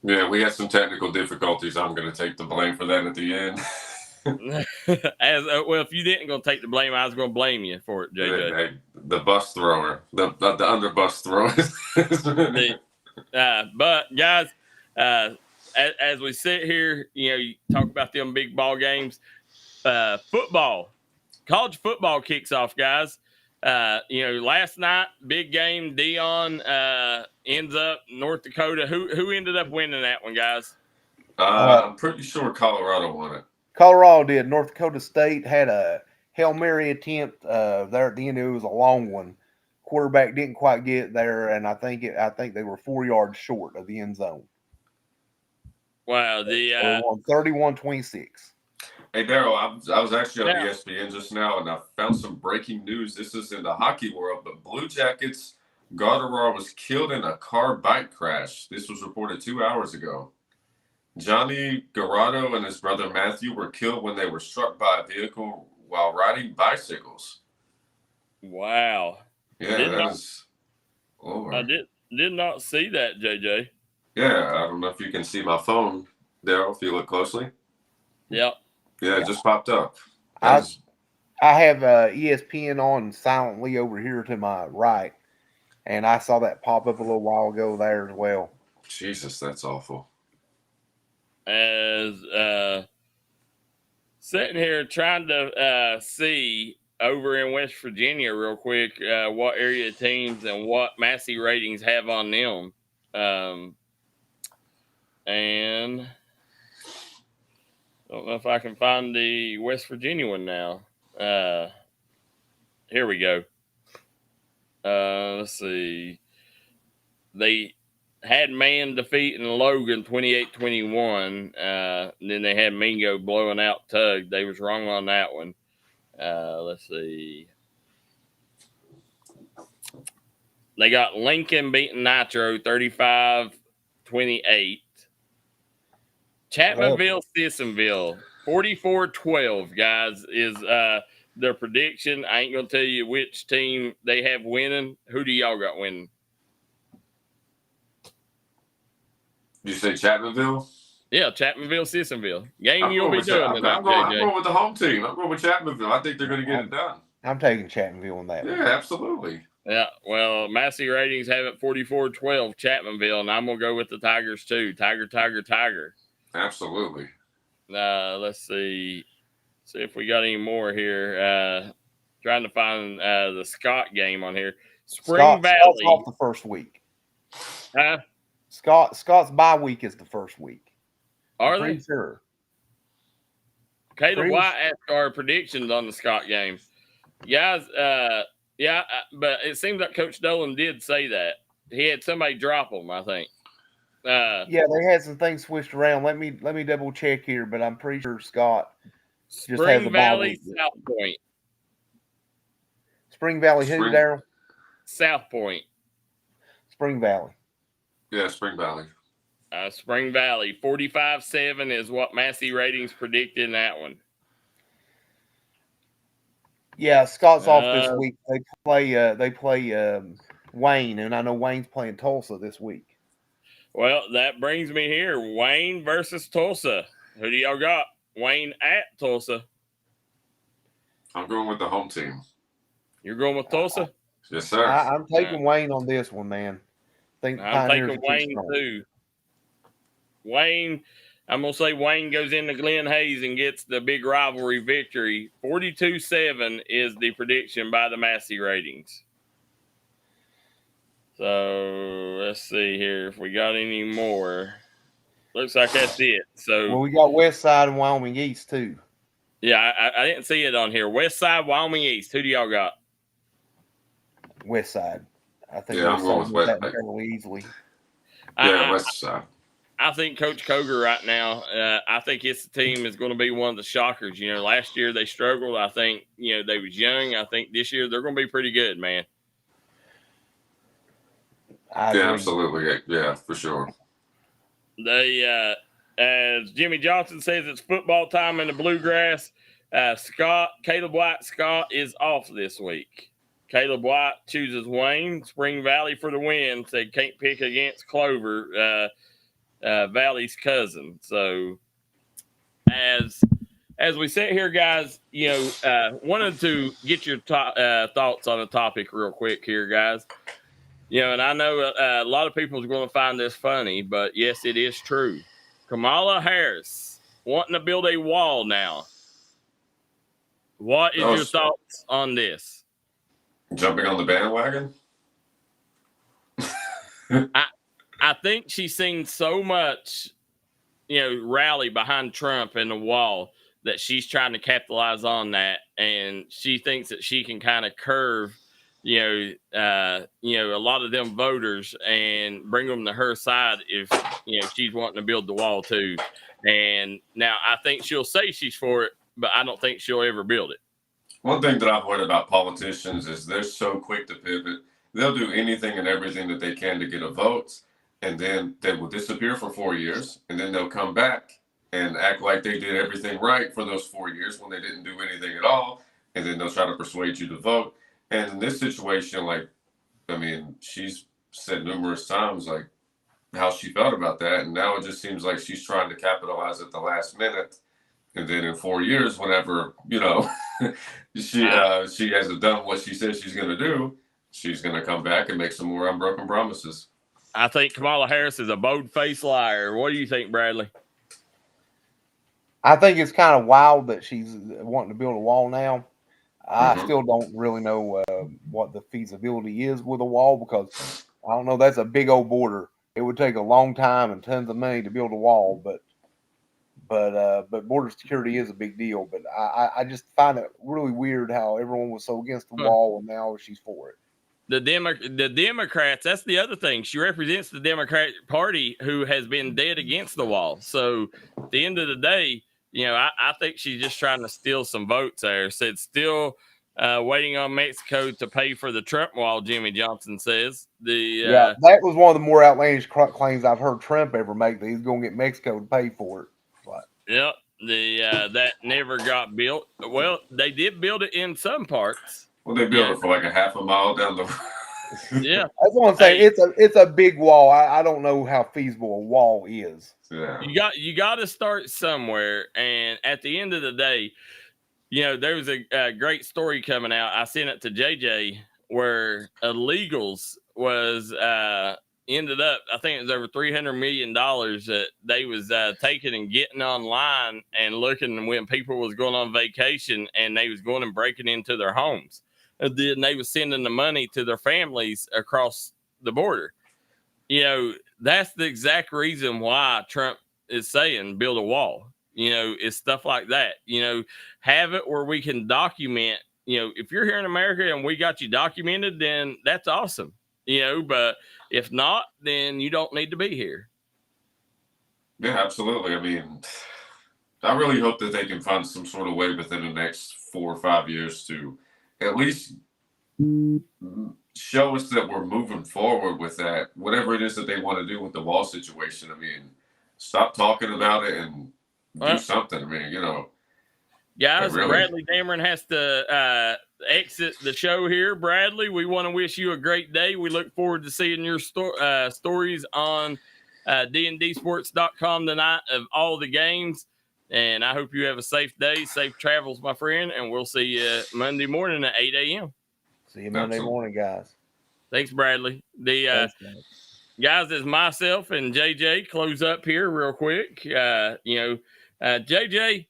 Yeah, we had some technical difficulties. I'm going to take the blame for that at the end. If you didn't go take the blame, I was going to blame you for it, JJ. Hey, the bus thrower, the underbus thrower. But guys, as we sit here, you talk about them big ball games. Football, college football kicks off, guys. Last night, big game. Dion ends up North Dakota. Who ended up winning that one, guys? I'm pretty sure Colorado won it. Colorado did. North Dakota State had a Hail Mary attempt there at the end. It was a long one. Quarterback didn't quite get there, and I think they were 4 yards short of the end zone. Wow, They won 31-26. Hey, Darryl, I was actually on ESPN just now, and I found some breaking news. This is in the hockey world, but Blue Jackets, Gardner was killed in a car bike crash. This was reported 2 hours ago. Johnny Garado and his brother Matthew were killed when they were struck by a vehicle while riding bicycles. Wow. Yeah, that is. I Did not see that, JJ. Yeah, I don't know if you can see my phone, Darryl, if you look closely. Yep. Yeah, it just popped up. I have ESPN on silently over here to my right, and I saw that pop up a little while ago there as well. Jesus, that's awful. As sitting here trying to see over in West Virginia real quick what area teams and what Massey ratings have on them. And I don't know if I can find the West Virginia one now. Here we go. Let's see. They had Man defeating Logan 28-21. Then they had Mingo blowing out Tug. They was wrong on that one. Let's see. They got Lincoln beating Nitro 35-28. Chapmanville, Sissonville 44-12, guys, is their prediction. I ain't going to tell you which team they have winning. Who do y'all got winning? Did you say Chapmanville? Yeah, Chapmanville, Sissonville. Game you'll be doing I'm tonight, going with the home team. I'm going with Chapmanville. I think they're going to get it done. I'm taking Chapmanville on that one. Yeah, absolutely. Yeah, well, Massey ratings have it 44-12, Chapmanville, and I'm going to go with the Tigers too. Tiger. Absolutely. Let's see. See if we got any more here. Trying to find the Scott game on here. Spring Valley. Scott's off the first week. Huh? Scott's bye week is the first week. Are I'm they? pretty sure. Caleb White asked our predictions on the Scott game. Guys, but it seems like Coach Dolan did say that. He had somebody drop him, I think. Yeah, they had some things switched around. Let me double check here, but I'm pretty sure Scott just has Spring a Valley, South Point. Spring Valley, who, Darryl? South Point. Spring Valley. Yeah, Spring Valley. Spring Valley 45-7 is what Massey ratings predicted in that one. Yeah, Scott's off this week. They play Wayne, and I know Wayne's playing Tulsa this week. Well, that brings me here. Wayne versus Tulsa. Who do y'all got? Wayne at Tulsa. I'm going with the home team. You're going with Tulsa? Yes, sir. I'm taking Wayne on this one, man. I'm taking Wayne too. Wayne, I'm going to say Wayne goes into Glen Hayes and gets the big rivalry victory. 42-7 is the prediction by the Massey ratings. So let's see here if we got any more. Looks like that's it. So well, we got West Side and Wyoming East too. Yeah, I didn't see it on here. West Side, Wyoming East. Who do y'all got? West Side. I think I'm going with West Side fairly easily. Yeah, West Side. I think Coach Koger right now, I think his team is going to be one of the shockers. You know, last year they struggled. I think, they was young. I think this year they're going to be pretty good, man. Yeah, absolutely. Yeah, for sure. They, as Jimmy Johnson says, it's football time in the Bluegrass. Caleb White Scott is off this week. Caleb White chooses Wayne. Spring Valley for the win. Said can't pick against Clover, Valley's cousin. So as we sit here, guys, wanted to get your thoughts on the topic real quick here, guys. And I know a lot of people are going to find this funny, but yes, it is true. Kamala Harris wanting to build a wall now. What is your thoughts on this? Jumping on the bandwagon? I think she's seen so much, rally behind Trump and the wall that she's trying to capitalize on that. And she thinks that she can kind of curve, a lot of them voters and bring them to her side if, she's wanting to build the wall too. And now I think she'll say she's for it, but I don't think she'll ever build it. One thing that I've heard about politicians is they're so quick to pivot. They'll do anything and everything that they can to get a vote, and then they will disappear for 4 years, and then they'll come back and act like they did everything right for those 4 years when they didn't do anything at all, and then they'll try to persuade you to vote. And in this situation, she's said numerous times, like, how she felt about that. And now it just seems like she's trying to capitalize at the last minute. And then in 4 years, whenever, she hasn't done what she says she's going to do, she's going to come back and make some more unbroken promises. I think Kamala Harris is a bold-faced liar. What do you think, Bradley? I think it's kind of wild that she's wanting to build a wall now. I still don't really know what the feasibility is with a wall, because I don't know. That's a big old border. It would take a long time and tons of money to build a wall, but border security is a big deal. But I just find it really weird how everyone was so against the wall and now she's for it. The Democrats, that's the other thing. She represents the Democratic Party, who has been dead against the wall. So at the end of the day, I think she's just trying to steal some votes there. Said still waiting on Mexico to pay for the Trump wall, Jimmy Johnson says. That was one of the more outlandish claims I've heard Trump ever make, that he's going to get Mexico to pay for it. But yep, that never got built. Well, they did build it in some parts. Well, they built it for like a half a mile down the road. Yeah. That's what I'm saying. It's a big wall. I don't know how feasible a wall is. Yeah. You got to start somewhere. And at the end of the day, there was a great story coming out. I sent it to JJ where illegals was ended up, I think it was over $300 million that they was taking and getting online and looking when people was going on vacation, and they was going and breaking into their homes. And then they was sending the money to their families across the border. That's the exact reason why Trump is saying build a wall. It's stuff like that. Have it where we can document. If you're here in America and we got you documented, then that's awesome. But if not, then you don't need to be here. Yeah, absolutely. I mean, I really hope that they can find some sort of way within the next 4 or 5 years to at least show us that we're moving forward with that, whatever it is that they want to do with the wall situation. I mean, stop talking about it and do something. I mean, Guys, really. Bradley Dameron has to exit the show here. Bradley, we want to wish you a great day. We look forward to seeing your stories on dndsports.com tonight of all the games. And I hope you have a safe day, safe travels, my friend. And we'll see you Monday morning at 8 a.m. See you Monday morning, guys. Thanks, Bradley. Guys, as myself and JJ close up here real quick. JJ,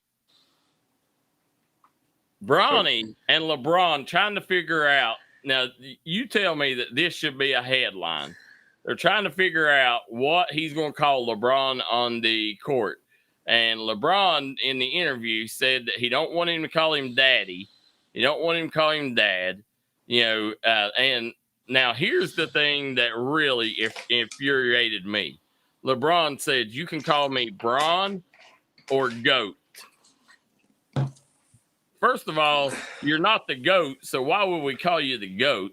Bronny and LeBron trying to figure out. Now, you tell me that this should be a headline. They're trying to figure out what he's going to call LeBron on the court. And LeBron, in the interview, said that he don't want him to call him daddy. He don't want him to call him dad. And now here's the thing that really infuriated me. LeBron said, you can call me Bron or GOAT. First of all, you're not the GOAT, so why would we call you the GOAT?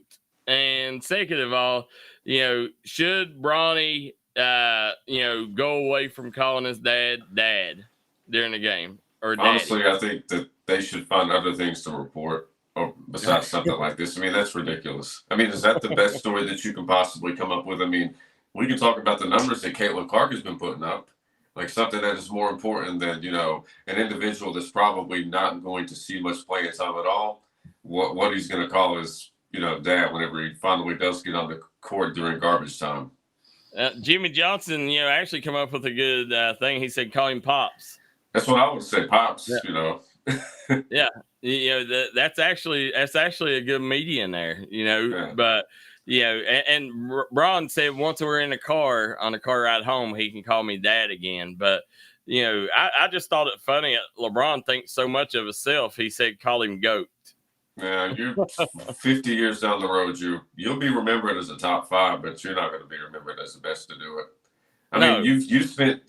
And second of all, should Bronny, go away from calling his dad during the game? Or honestly, I think that they should find other things to report besides something like this. I mean, that's ridiculous. I mean, is that the best story that you can possibly come up with? I mean, we can talk about the numbers that Caitlin Clark has been putting up. Like something that is more important than, an individual that's probably not going to see much playing time at all. What he's going to call his, dad whenever he finally does get on the court during garbage time. Jimmy Johnson, actually come up with a good thing. He said, call him Pops. That's what I would say, Pops, Yeah. That's actually a good median there, Yeah. But and Bron said once we're in the car on the car ride home, he can call me dad again. But I just thought it funny. LeBron thinks so much of himself. He said, call him GOAT. Yeah, you're 50 years down the road. You'll be remembered as a top 5, but you're not going to be remembered as the best to do it. I mean, you've spent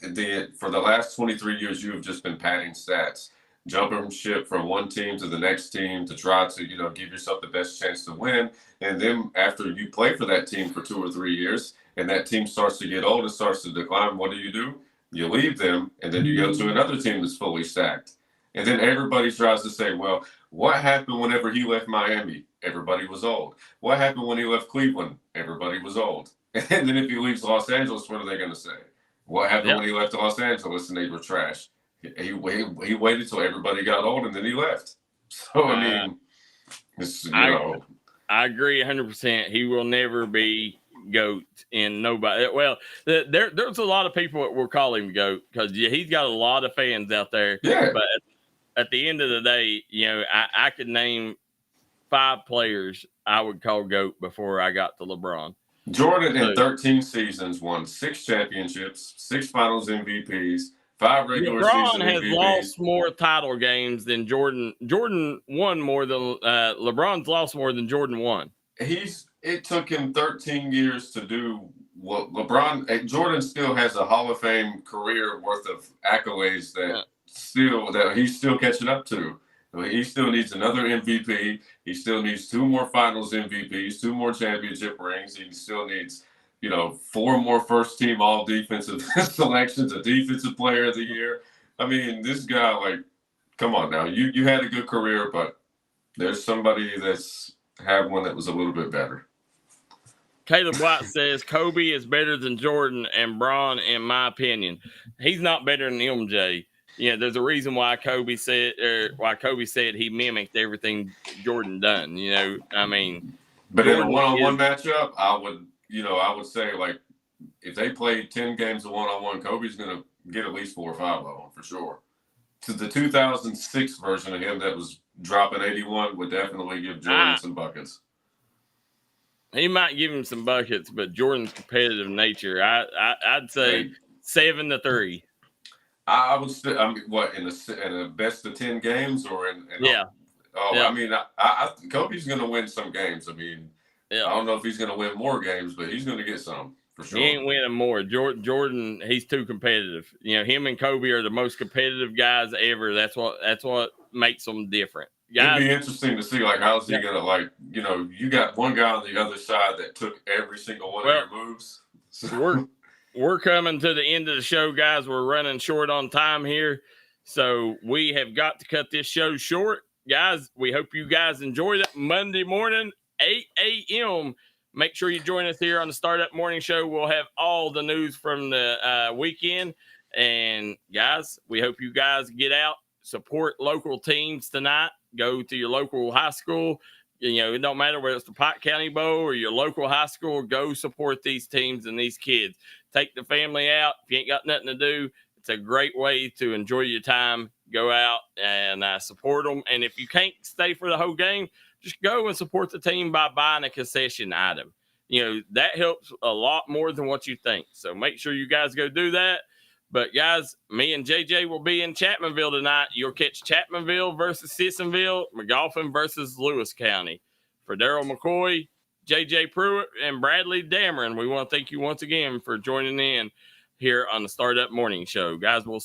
for the last 23 years, you have just been padding stats, jumping ship from one team to the next team to try to, give yourself the best chance to win. And then after you play for that team for 2 or 3 years and that team starts to get old and starts to decline, what do? You leave them and then you go to another team that's fully stacked. And then everybody tries to say, well, what happened whenever he left Miami? Everybody was old. What happened when he left Cleveland? Everybody was old. And then if he leaves Los Angeles, what are they going to say? What happened when he left Los Angeles and they were trash? He waited till everybody got old and then he left. So, I mean, it's, I agree 100%. He will never be GOAT in nobody. Well, there's a lot of people that will call him GOAT because he's got a lot of fans out there. Yeah. But at the end of the day, I could name 5 players I would call GOAT before I got to LeBron. Jordan in 13 seasons won 6 championships, 6 finals MVPs, 5 regular season LeBron has MVPs. lost more title games than Jordan. Jordan won more than LeBron's lost more than Jordan won. It took him 13 years to do what Jordan still has a Hall of Fame career worth of accolades that he's still catching up to. He still needs another MVP. He still needs 2 more finals MVPs, 2 more championship rings. He still needs, 4 more first team all defensive selections, a defensive player of the year. I mean, this guy, come on now. You had a good career, but there's somebody that's had one that was a little bit better. Caleb White says Kobe is better than Jordan and Bron, in my opinion. He's not better than MJ. There's a reason why Kobe said he mimicked everything Jordan done. I mean, but Jordan in a one-on-one matchup, I would say if they played 10 games of one-on-one, Kobe's going to get at least 4 or 5 of them for sure. To the 2006 version of him that was dropping 81 would definitely give Jordan some buckets. He might give him some buckets, but Jordan's competitive nature, I'd say 7-3. I would say, in a best of 10 games or in yeah. I mean, Kobe's going to win some games. I mean, I don't know if he's going to win more games, but he's going to get some for sure. He ain't winning more. Jordan, he's too competitive. Him and Kobe are the most competitive guys ever. That's what makes them different. Guys, it'd be interesting to see how's he going to you got one guy on the other side that took every single one of your moves. So. We're coming to the end of the show, guys. We're running short on time here. So we have got to cut this show short. Guys, we hope you guys enjoyed it. Monday morning, 8 a.m. Make sure you join us here on the Startup Morning Show. We'll have all the news from the weekend. And, guys, we hope you guys get out, support local teams tonight. Go to your local high school. It don't matter whether it's the Pike County Bowl or your local high school. Go support these teams and these kids. Take the family out. If you ain't got nothing to do, it's a great way to enjoy your time. Go out and support them. And if you can't stay for the whole game, just go and support the team by buying a concession item. That helps a lot more than what you think. So make sure you guys go do that. But, guys, me and JJ will be in Chapmanville tonight. You'll catch Chapmanville versus Sissonville, McGoffin versus Lewis County. For Darryl McCoy, JJ Pruitt, and Bradley Dameron, we want to thank you once again for joining in here on the Startup Morning Show. Guys, we'll